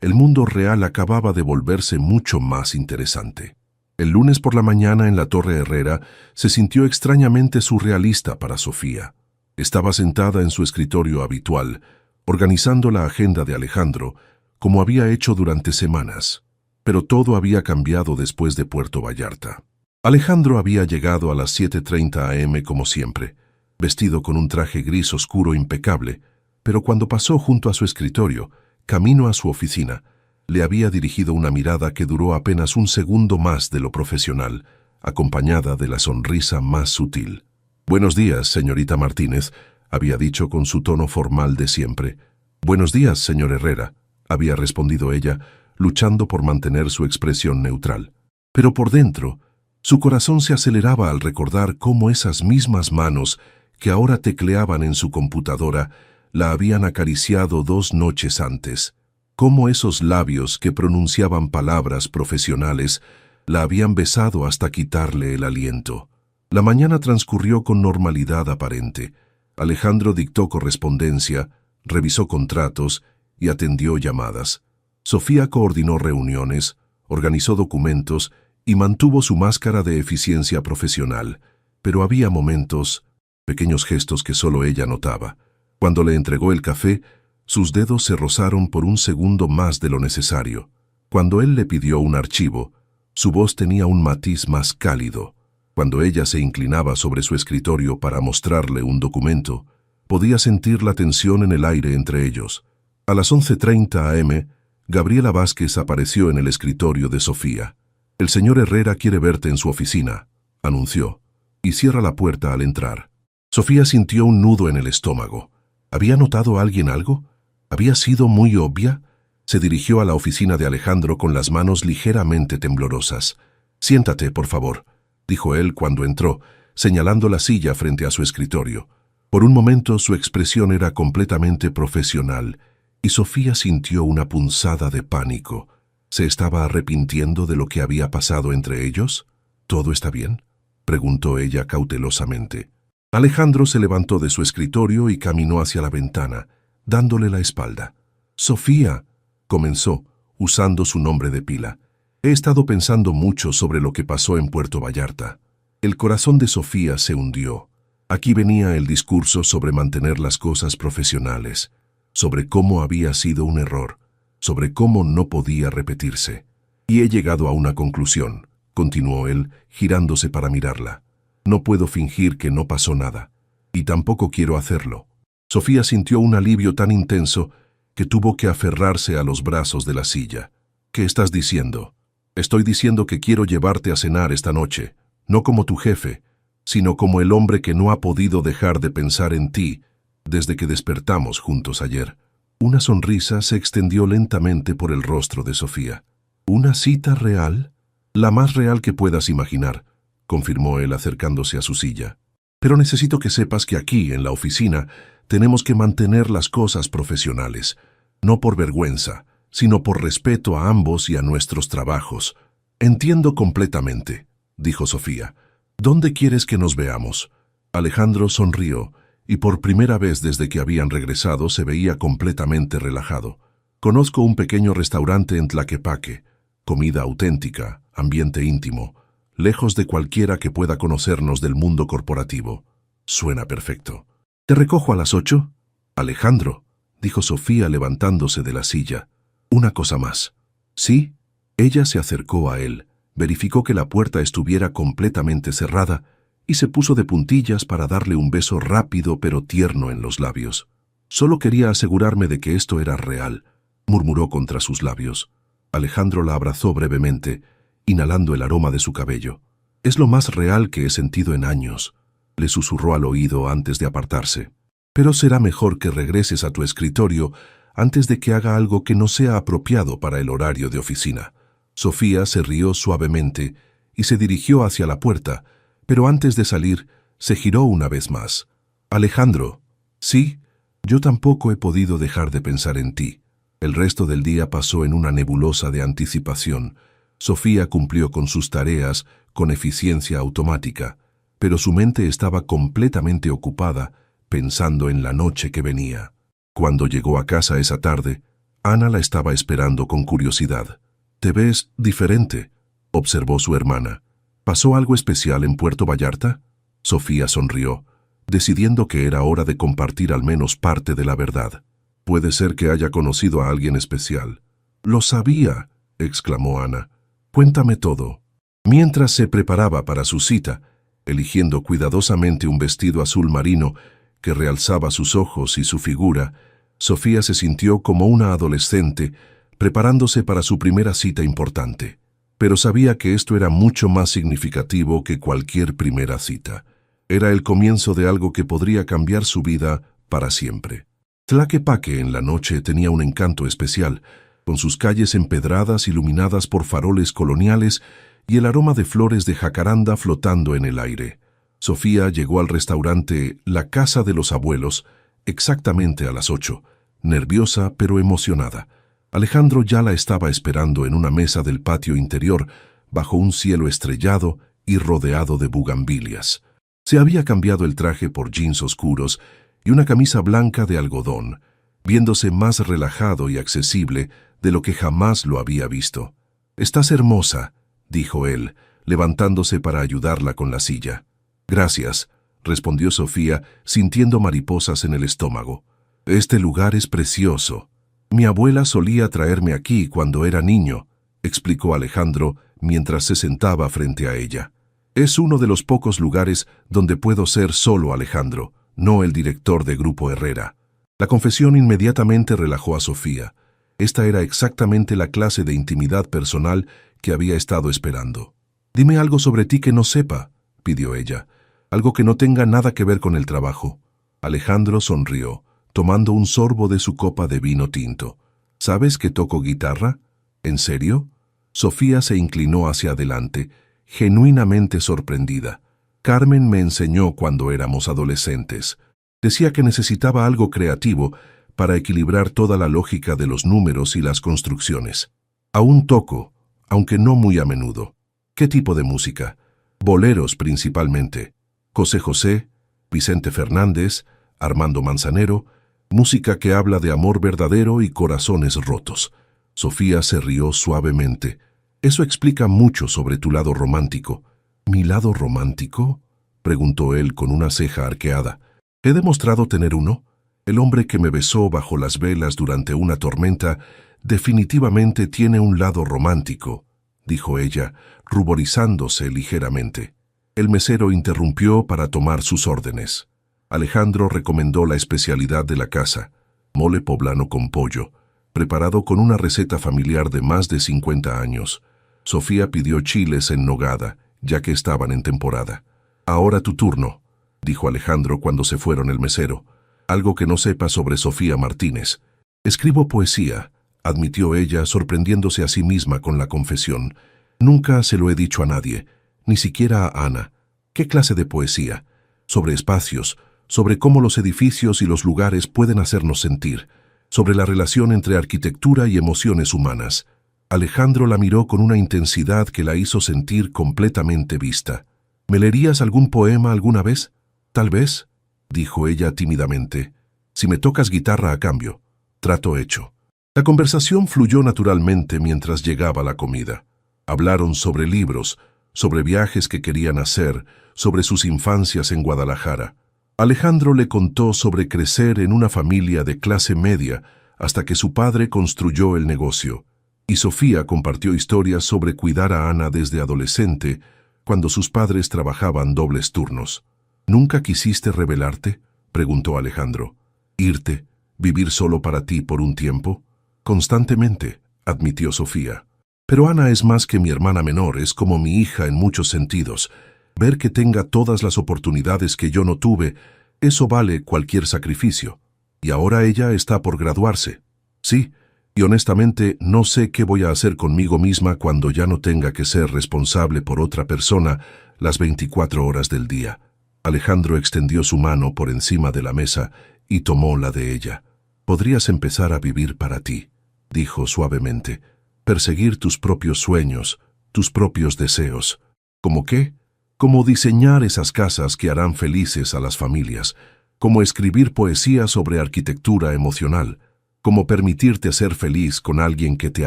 el mundo real acababa de volverse mucho más interesante. El lunes por la mañana en la Torre Herrera se sintió extrañamente surrealista para Sofía. Estaba sentada en su escritorio habitual, organizando la agenda de Alejandro, como había hecho durante semanas, pero todo había cambiado después de Puerto Vallarta. Alejandro había llegado a las 7:30 am como siempre, vestido con un traje gris oscuro impecable, pero cuando pasó junto a su escritorio, camino a su oficina, le había dirigido una mirada que duró apenas un segundo más de lo profesional, acompañada de la sonrisa más sutil. «Buenos días, señorita Martínez», había dicho con su tono formal de siempre. «Buenos días, señor Herrera», había respondido ella, luchando por mantener su expresión neutral. Pero por dentro, su corazón se aceleraba al recordar cómo esas mismas manos que ahora tecleaban en su computadora la habían acariciado 2 noches antes, cómo esos labios que pronunciaban palabras profesionales la habían besado hasta quitarle el aliento. La mañana transcurrió con normalidad aparente. Alejandro dictó correspondencia, revisó contratos y atendió llamadas. Sofía coordinó reuniones, organizó documentos y mantuvo su máscara de eficiencia profesional, pero había momentos, pequeños gestos que solo ella notaba. Cuando le entregó el café, sus dedos se rozaron por un segundo más de lo necesario. Cuando él le pidió un archivo, su voz tenía un matiz más cálido. Cuando ella se inclinaba sobre su escritorio para mostrarle un documento, podía sentir la tensión en el aire entre ellos. A las 11:30 am, Gabriela Vázquez apareció en el escritorio de Sofía. «El señor Herrera quiere verte en su oficina», anunció, «y cierra la puerta al entrar». Sofía sintió un nudo en el estómago. ¿Había notado a alguien algo? ¿Había sido muy obvia? Se dirigió a la oficina de Alejandro con las manos ligeramente temblorosas. «Siéntate, por favor», dijo él cuando entró, señalando la silla frente a su escritorio. Por un momento su expresión era completamente profesional, y Sofía sintió una punzada de pánico. ¿Se estaba arrepintiendo de lo que había pasado entre ellos? ¿Todo está bien?, preguntó ella cautelosamente. Alejandro se levantó de su escritorio y caminó hacia la ventana, dándole la espalda. «Sofía», comenzó, usando su nombre de pila. «He estado pensando mucho sobre lo que pasó en Puerto Vallarta». El corazón de Sofía se hundió. Aquí venía el discurso sobre mantener las cosas profesionales, sobre cómo había sido un error, sobre cómo no podía repetirse. «Y he llegado a una conclusión», continuó él, girándose para mirarla. «No puedo fingir que no pasó nada, y tampoco quiero hacerlo». Sofía sintió un alivio tan intenso que tuvo que aferrarse a los brazos de la silla. «¿Qué estás diciendo?» «Estoy diciendo que quiero llevarte a cenar esta noche, no como tu jefe, sino como el hombre que no ha podido dejar de pensar en ti desde que despertamos juntos ayer». Una sonrisa se extendió lentamente por el rostro de Sofía. «¿Una cita real?» «La más real que puedas imaginar», confirmó él acercándose a su silla. «Pero necesito que sepas que aquí, en la oficina, tenemos que mantener las cosas profesionales, no por vergüenza, sino por respeto a ambos y a nuestros trabajos». «Entiendo completamente», dijo Sofía. «¿Dónde quieres que nos veamos?» Alejandro sonrió, y por primera vez desde que habían regresado se veía completamente relajado. «Conozco un pequeño restaurante en Tlaquepaque, comida auténtica, ambiente íntimo, lejos de cualquiera que pueda conocernos del mundo corporativo». «Suena perfecto». «¿Te recojo a las 8?» «Alejandro», dijo Sofía levantándose de la silla. «Una cosa más». «¿Sí?» Ella se acercó a él, verificó que la puerta estuviera completamente cerrada y se puso de puntillas para darle un beso rápido pero tierno en los labios. «Solo quería asegurarme de que esto era real», murmuró contra sus labios. Alejandro la abrazó brevemente, inhalando el aroma de su cabello. «Es lo más real que he sentido en años», le susurró al oído antes de apartarse. «Pero será mejor que regreses a tu escritorio antes de que haga algo que no sea apropiado para el horario de oficina». Sofía se rió suavemente y se dirigió hacia la puerta, pero antes de salir, se giró una vez más. «Alejandro». «Sí, yo tampoco he podido dejar de pensar en ti». El resto del día pasó en una nebulosa de anticipación. Sofía cumplió con sus tareas con eficiencia automática, pero su mente estaba completamente ocupada pensando en la noche que venía. Cuando llegó a casa esa tarde, Ana la estaba esperando con curiosidad. «Te ves diferente», observó su hermana. «¿Pasó algo especial en Puerto Vallarta?» Sofía sonrió, decidiendo que era hora de compartir al menos parte de la verdad. «Puede ser que haya conocido a alguien especial». «Lo sabía», exclamó Ana. «Cuéntame todo». Mientras se preparaba para su cita, eligiendo cuidadosamente un vestido azul marino que realzaba sus ojos y su figura, Sofía se sintió como una adolescente preparándose para su primera cita importante. Pero sabía que esto era mucho más significativo que cualquier primera cita. Era el comienzo de algo que podría cambiar su vida para siempre. Tlaquepaque en la noche tenía un encanto especial, con sus calles empedradas iluminadas por faroles coloniales y el aroma de flores de jacaranda flotando en el aire. Sofía llegó al restaurante La Casa de los Abuelos exactamente a las 8, nerviosa pero emocionada. Alejandro ya la estaba esperando en una mesa del patio interior, bajo un cielo estrellado y rodeado de bugambilias. Se había cambiado el traje por jeans oscuros y una camisa blanca de algodón, viéndose más relajado y accesible de lo que jamás lo había visto. «Estás hermosa», dijo él, levantándose para ayudarla con la silla. «Gracias», respondió Sofía, sintiendo mariposas en el estómago. «Este lugar es precioso. Mi abuela solía traerme aquí cuando era niño», explicó Alejandro mientras se sentaba frente a ella. «Es uno de los pocos lugares donde puedo ser solo Alejandro, no el director de Grupo Herrera». La confesión inmediatamente relajó a Sofía. Esta era exactamente la clase de intimidad personal que había estado esperando. «Dime algo sobre ti que no sepa», pidió ella. «Algo que no tenga nada que ver con el trabajo». Alejandro sonrió, tomando un sorbo de su copa de vino tinto. «¿Sabes que toco guitarra?» «¿En serio?» Sofía se inclinó hacia adelante, genuinamente sorprendida. Carmen me enseñó cuando éramos adolescentes. Decía que necesitaba algo creativo para equilibrar toda la lógica de los números y las construcciones. Aún toco, aunque no muy a menudo. ¿Qué tipo de música? Boleros principalmente. José José, Vicente Fernández, Armando Manzanero, música que habla de amor verdadero y corazones rotos. Sofía se rió suavemente. Eso explica mucho sobre tu lado romántico. ¿Mi lado romántico?, preguntó él con una ceja arqueada. ¿He demostrado tener uno? El hombre que me besó bajo las velas durante una tormenta definitivamente tiene un lado romántico, dijo ella, ruborizándose ligeramente. El mesero interrumpió para tomar sus órdenes. Alejandro recomendó la especialidad de la casa, mole poblano con pollo, preparado con una receta familiar de más de 50 años. Sofía pidió chiles en nogada, ya que estaban en temporada. Ahora tu turno, dijo Alejandro cuando se fueron el mesero. Algo que no sepa sobre Sofía Martínez. Escribo poesía, admitió ella, sorprendiéndose a sí misma con la confesión. Nunca se lo he dicho a nadie, ni siquiera a Ana. ¿Qué clase de poesía? Sobre espacios, sobre cómo los edificios y los lugares pueden hacernos sentir, sobre la relación entre arquitectura y emociones humanas. Alejandro la miró con una intensidad que la hizo sentir completamente vista. ¿Me leerías algún poema alguna vez? Tal vez, dijo ella tímidamente. Si me tocas guitarra a cambio. Trato hecho. La conversación fluyó naturalmente mientras llegaba la comida. Hablaron sobre libros, sobre viajes que querían hacer, sobre sus infancias en Guadalajara. Alejandro le contó sobre crecer en una familia de clase media hasta que su padre construyó el negocio. Y Sofía compartió historias sobre cuidar a Ana desde adolescente, cuando sus padres trabajaban dobles turnos. ¿Nunca quisiste rebelarte?, preguntó Alejandro. ¿Irte, vivir solo para ti por un tiempo? Constantemente, admitió Sofía. Pero Ana es más que mi hermana menor, es como mi hija en muchos sentidos. Ver que tenga todas las oportunidades que yo no tuve, eso vale cualquier sacrificio. Y ahora ella está por graduarse. Sí, y honestamente no sé qué voy a hacer conmigo misma cuando ya no tenga que ser responsable por otra persona las 24 horas del día. Alejandro extendió su mano por encima de la mesa y tomó la de ella. Podrías empezar a vivir para ti, dijo suavemente. Perseguir tus propios sueños, tus propios deseos. ¿Cómo qué? Como diseñar esas casas que harán felices a las familias, como escribir poesía sobre arquitectura emocional, como permitirte ser feliz con alguien que te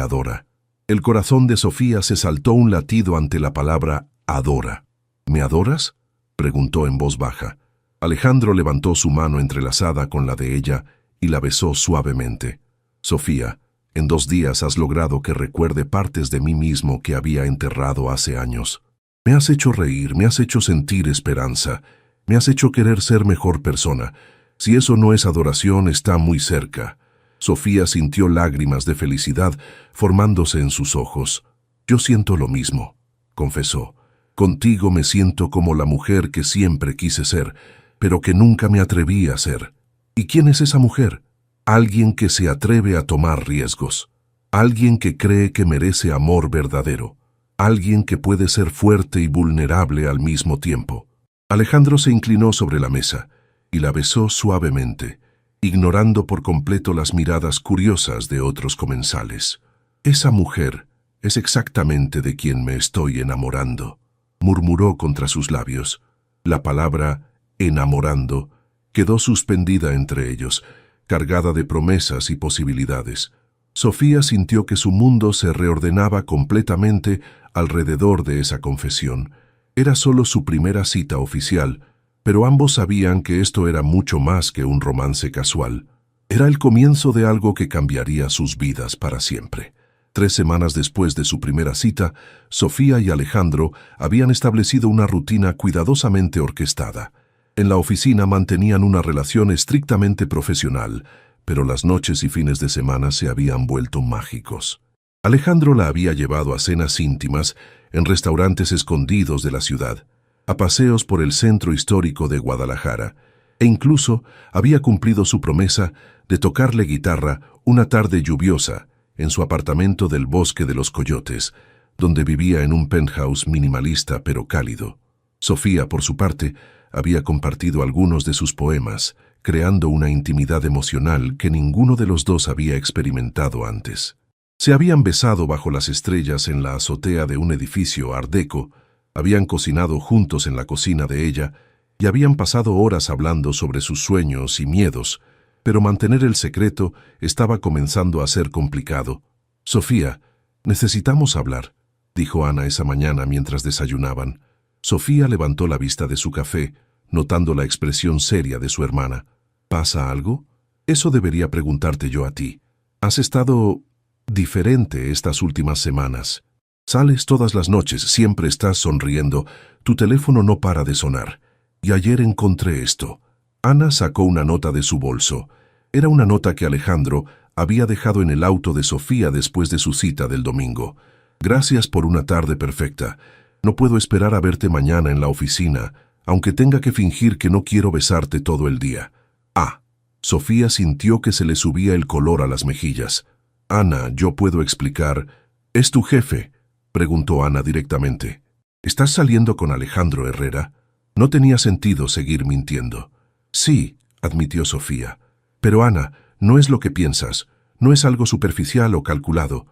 adora. El corazón de Sofía se saltó un latido ante la palabra adora. ¿Me adoras?, preguntó en voz baja. Alejandro levantó su mano entrelazada con la de ella y la besó suavemente. Sofía, en 2 días has logrado que recuerde partes de mí mismo que había enterrado hace años. Me has hecho reír, me has hecho sentir esperanza, me has hecho querer ser mejor persona. Si eso no es adoración, está muy cerca. Sofía sintió lágrimas de felicidad formándose en sus ojos. Yo siento lo mismo, confesó. Contigo me siento como la mujer que siempre quise ser, pero que nunca me atreví a ser. ¿Y quién es esa mujer? Alguien que se atreve a tomar riesgos. Alguien que cree que merece amor verdadero. Alguien que puede ser fuerte y vulnerable al mismo tiempo. Alejandro se inclinó sobre la mesa y la besó suavemente, ignorando por completo las miradas curiosas de otros comensales. Esa mujer es exactamente de quien me estoy enamorando, murmuró contra sus labios. La palabra enamorando quedó suspendida entre ellos, cargada de promesas y posibilidades. Sofía sintió que su mundo se reordenaba completamente alrededor de esa confesión. Era solo su primera cita oficial, pero ambos sabían que esto era mucho más que un romance casual. Era el comienzo de algo que cambiaría sus vidas para siempre. 3 semanas después de su primera cita, Sofía y Alejandro habían establecido una rutina cuidadosamente orquestada. En la oficina mantenían una relación estrictamente profesional, pero las noches y fines de semana se habían vuelto mágicos. Alejandro la había llevado a cenas íntimas en restaurantes escondidos de la ciudad, a paseos por el centro histórico de Guadalajara, e incluso había cumplido su promesa de tocarle guitarra una tarde lluviosa en su apartamento del Bosque de los Coyotes, donde vivía en un penthouse minimalista pero cálido. Sofía, por su parte, había compartido algunos de sus poemas, creando una intimidad emocional que ninguno de los dos había experimentado antes. Se habían besado bajo las estrellas en la azotea de un edificio art déco, habían cocinado juntos en la cocina de ella y habían pasado horas hablando sobre sus sueños y miedos, pero mantener el secreto estaba comenzando a ser complicado. «Sofía, necesitamos hablar», dijo Ana esa mañana mientras desayunaban. Sofía levantó la vista de su café, notando la expresión seria de su hermana. «¿Pasa algo? Eso debería preguntarte yo a ti. Has estado diferente estas últimas semanas. Sales todas las noches, siempre estás sonriendo, tu teléfono no para de sonar. Y ayer encontré esto». Ana sacó una nota de su bolso. Era una nota que Alejandro había dejado en el auto de Sofía después de su cita del domingo. «Gracias por una tarde perfecta. No puedo esperar a verte mañana en la oficina, aunque tenga que fingir que no quiero besarte todo el día». Ah. Sofía sintió que se le subía el color a las mejillas. «Ana, yo puedo explicar». «¿Es tu jefe?», preguntó Ana directamente. «¿Estás saliendo con Alejandro Herrera?» No tenía sentido seguir mintiendo. «Sí», admitió Sofía. «Pero Ana, no es lo que piensas. No es algo superficial o calculado.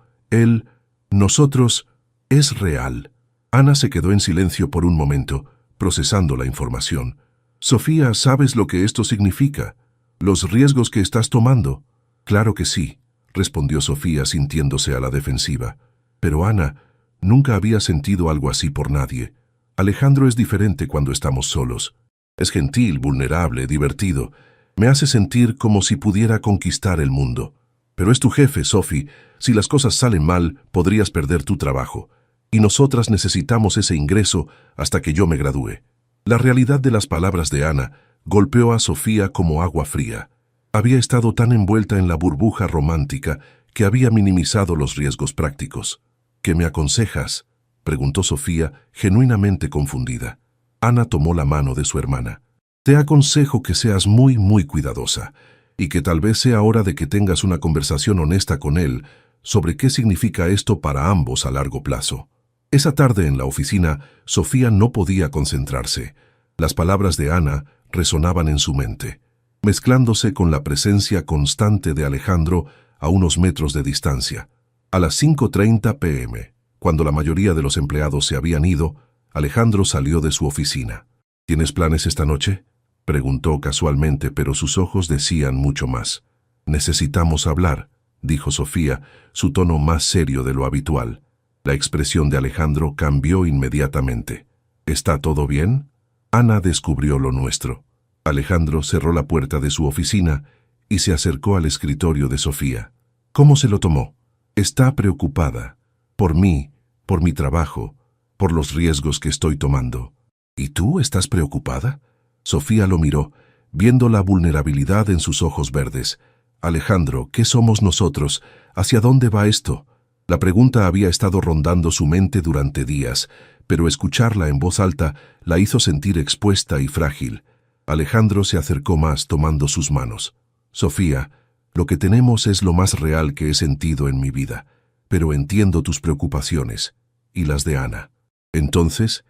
Nosotros, es real». Ana se quedó en silencio por un momento, procesando la información. «Sofía, ¿sabes lo que esto significa? ¿Los riesgos que estás tomando?» «Claro que sí», respondió Sofía sintiéndose a la defensiva. «Pero Ana, nunca había sentido algo así por nadie. Alejandro es diferente cuando estamos solos. Es gentil, vulnerable, divertido. Me hace sentir como si pudiera conquistar el mundo. Pero es tu jefe, Sophie. Si las cosas salen mal, podrías perder tu trabajo. Y nosotras necesitamos ese ingreso hasta que yo me gradúe». La realidad de las palabras de Ana golpeó a Sofía como agua fría. Había estado tan envuelta en la burbuja romántica que había minimizado los riesgos prácticos. «¿Qué me aconsejas?», preguntó Sofía, genuinamente confundida. Ana tomó la mano de su hermana. «Te aconsejo que seas muy cuidadosa, y que tal vez sea hora de que tengas una conversación honesta con él sobre qué significa esto para ambos a largo plazo». Esa tarde en la oficina, Sofía no podía concentrarse. Las palabras de Ana resonaban en su mente, mezclándose con la presencia constante de Alejandro a unos metros de distancia. A las 5:30 p.m., cuando la mayoría de los empleados se habían ido, Alejandro salió de su oficina. «¿Tienes planes esta noche?», preguntó casualmente, pero sus ojos decían mucho más. «Necesitamos hablar», dijo Sofía, su tono más serio de lo habitual. La expresión de Alejandro cambió inmediatamente. «¿Está todo bien?». Ana descubrió lo nuestro. Alejandro cerró la puerta de su oficina y se acercó al escritorio de Sofía. «¿Cómo se lo tomó?». «Está preocupada. Por mí, por mi trabajo, por los riesgos que estoy tomando». «¿Y tú estás preocupada?». Sofía lo miró, viendo la vulnerabilidad en sus ojos verdes. «Alejandro, ¿qué somos nosotros? ¿Hacia dónde va esto?». La pregunta había estado rondando su mente durante días, pero escucharla en voz alta la hizo sentir expuesta y frágil. Alejandro se acercó más, tomando sus manos. «Sofía, lo que tenemos es lo más real que he sentido en mi vida, pero entiendo tus preocupaciones, y las de Ana. Entonces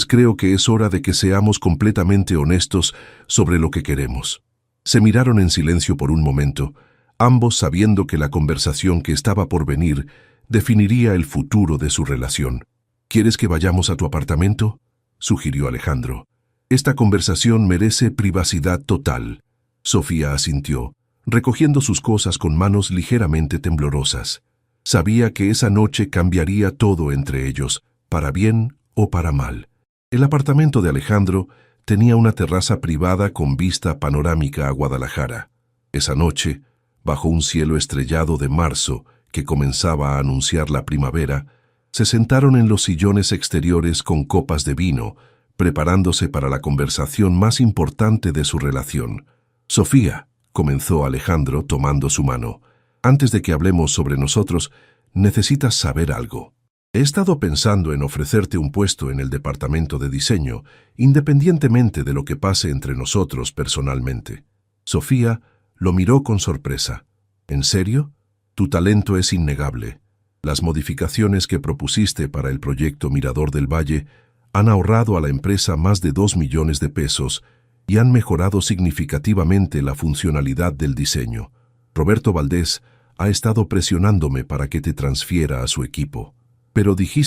creo que es hora de que seamos completamente honestos sobre lo que queremos». Se miraron en silencio por un momento, ambos sabiendo que la conversación que estaba por venir definiría el futuro de su relación. «¿Quieres que vayamos a tu apartamento?», sugirió Alejandro. «Esta conversación merece privacidad total». Sofía asintió, recogiendo sus cosas con manos ligeramente temblorosas. Sabía que esa noche cambiaría todo entre ellos, para bien o para mal. El apartamento de Alejandro tenía una terraza privada con vista panorámica a Guadalajara. Esa noche, bajo un cielo estrellado de marzo que comenzaba a anunciar la primavera, se sentaron en los sillones exteriores con copas de vino, preparándose para la conversación más importante de su relación. «Sofía», comenzó Alejandro tomando su mano, «antes de que hablemos sobre nosotros, necesitas saber algo. He estado pensando en ofrecerte un puesto en el departamento de diseño, independientemente de lo que pase entre nosotros personalmente». Sofía lo miró con sorpresa. «¿En serio? Tu talento es innegable». Las modificaciones que propusiste para el proyecto Mirador del Valle han ahorrado a la empresa más de 2 millones de pesos y han mejorado significativamente la funcionalidad del diseño. Roberto Valdés ha estado presionándome para que te transfiera a su equipo. Pero dije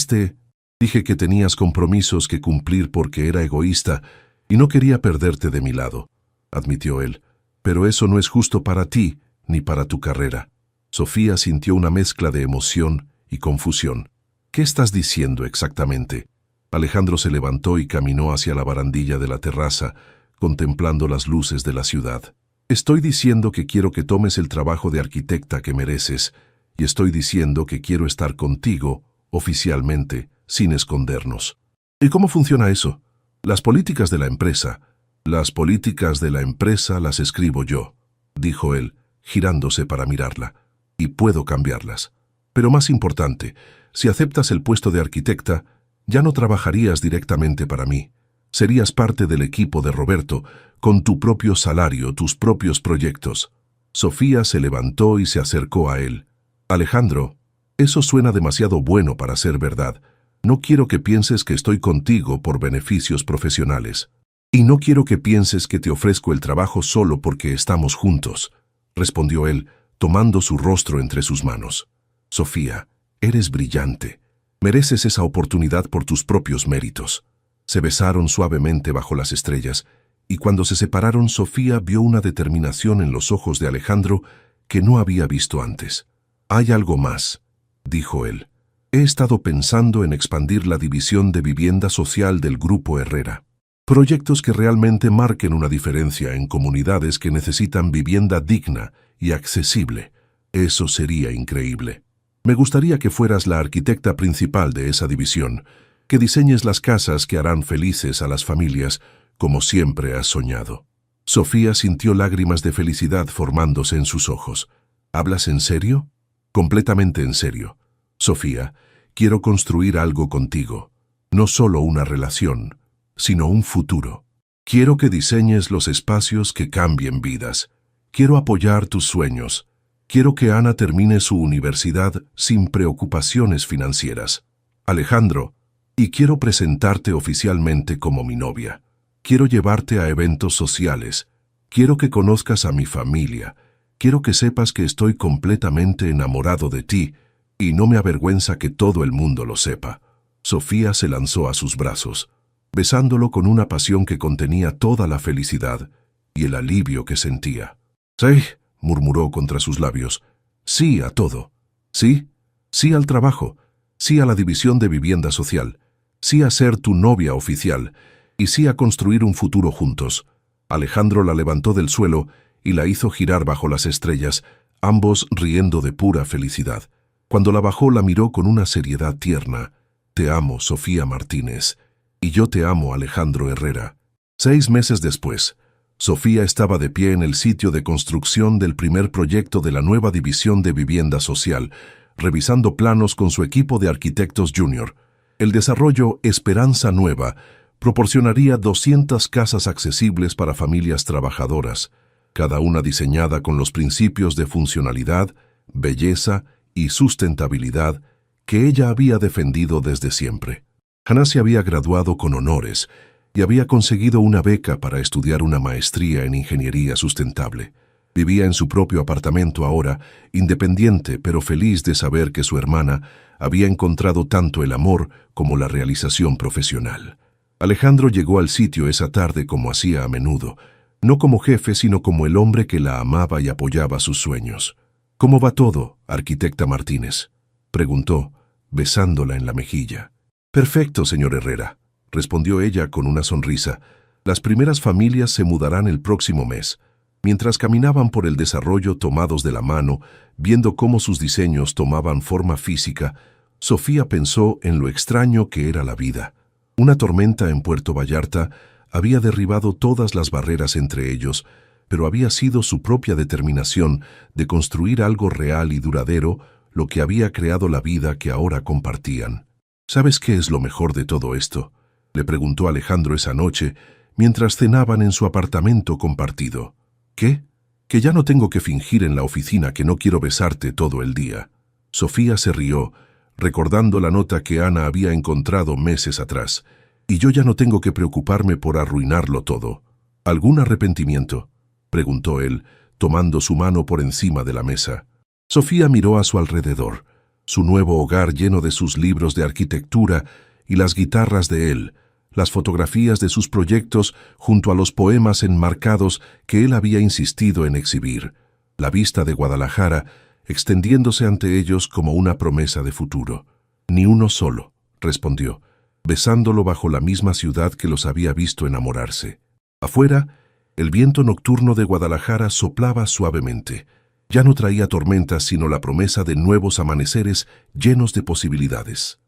que tenías compromisos que cumplir porque era egoísta y no quería perderte de mi lado, admitió él. Pero eso no es justo para ti ni para tu carrera. Sofía sintió una mezcla de emoción y confusión. ¿Qué estás diciendo exactamente? Alejandro se levantó y caminó hacia la barandilla de la terraza, contemplando las luces de la ciudad. Estoy diciendo que quiero que tomes el trabajo de arquitecta que mereces, y estoy diciendo que quiero estar contigo, oficialmente, sin escondernos. ¿Y cómo funciona eso? Las políticas de la empresa las escribo yo, dijo él, girándose para mirarla, y puedo cambiarlas. Pero más importante, si aceptas el puesto de arquitecta, ya no trabajarías directamente para mí. Serías parte del equipo de Roberto, con tu propio salario, tus propios proyectos. Sofía se levantó y se acercó a él. Alejandro, eso suena demasiado bueno para ser verdad. No quiero que pienses que estoy contigo por beneficios profesionales. Y no quiero que pienses que te ofrezco el trabajo solo porque estamos juntos, respondió él, tomando su rostro entre sus manos. Sofía, eres brillante. Mereces esa oportunidad por tus propios méritos. Se besaron suavemente bajo las estrellas, y cuando se separaron, Sofía vio una determinación en los ojos de Alejandro que no había visto antes. Hay algo más, dijo él. He estado pensando en expandir la división de vivienda social del Grupo Herrera. Proyectos que realmente marquen una diferencia en comunidades que necesitan vivienda digna y accesible. Eso sería increíble. Me gustaría que fueras la arquitecta principal de esa división, que diseñes las casas que harán felices a las familias, como siempre has soñado. Sofía sintió lágrimas de felicidad formándose en sus ojos. ¿Hablas en serio? Completamente en serio. Sofía, quiero construir algo contigo. No solo una relación, sino un futuro. Quiero que diseñes los espacios que cambien vidas. Quiero apoyar tus sueños. Quiero que Ana termine su universidad sin preocupaciones financieras. Alejandro, y quiero presentarte oficialmente como mi novia. Quiero llevarte a eventos sociales. Quiero que conozcas a mi familia. Quiero que sepas que estoy completamente enamorado de ti y no me avergüenza que todo el mundo lo sepa. Sofía se lanzó a sus brazos, besándolo con una pasión que contenía toda la felicidad y el alivio que sentía. «Sí», murmuró contra sus labios, «sí a todo. Sí, sí al trabajo, sí a la división de vivienda social, sí a ser tu novia oficial y sí a construir un futuro juntos». Alejandro la levantó del suelo y la hizo girar bajo las estrellas, ambos riendo de pura felicidad. Cuando la bajó, la miró con una seriedad tierna. «Te amo, Sofía Martínez, y yo te amo, Alejandro Herrera». 6 meses después, Sofía estaba de pie en el sitio de construcción del primer proyecto de la nueva división de vivienda social, revisando planos con su equipo de arquitectos junior. El desarrollo Esperanza Nueva proporcionaría 200 casas accesibles para familias trabajadoras, cada una diseñada con los principios de funcionalidad, belleza y sustentabilidad que ella había defendido desde siempre. Hannah se había graduado con honores y había conseguido una beca para estudiar una maestría en ingeniería sustentable. Vivía en su propio apartamento ahora, independiente pero feliz de saber que su hermana había encontrado tanto el amor como la realización profesional. Alejandro llegó al sitio esa tarde como hacía a menudo, no como jefe sino como el hombre que la amaba y apoyaba sus sueños. «¿Cómo va todo, arquitecta Martínez?», preguntó, besándola en la mejilla. «Perfecto, señor Herrera», respondió ella con una sonrisa. «Las primeras familias se mudarán el próximo mes». Mientras caminaban por el desarrollo tomados de la mano, viendo cómo sus diseños tomaban forma física, Sofía pensó en lo extraño que era la vida. Una tormenta en Puerto Vallarta había derribado todas las barreras entre ellos, pero había sido su propia determinación de construir algo real y duradero lo que había creado la vida que ahora compartían. «¿Sabes qué es lo mejor de todo esto?», le preguntó Alejandro esa noche, mientras cenaban en su apartamento compartido. «¿Qué? Que ya no tengo que fingir en la oficina que no quiero besarte todo el día». Sofía se rió recordando la nota que Ana había encontrado meses atrás. Y yo ya no tengo que preocuparme por arruinarlo todo. ¿Algún arrepentimiento?, preguntó él, tomando su mano por encima de la mesa. Sofía miró a su alrededor, su nuevo hogar lleno de sus libros de arquitectura y las guitarras de él, las fotografías de sus proyectos junto a los poemas enmarcados que él había insistido en exhibir, la vista de Guadalajara extendiéndose ante ellos como una promesa de futuro. Ni uno solo, respondió, besándolo bajo la misma ciudad que los había visto enamorarse. Afuera, el viento nocturno de Guadalajara soplaba suavemente. Ya no traía tormentas sino la promesa de nuevos amaneceres llenos de posibilidades.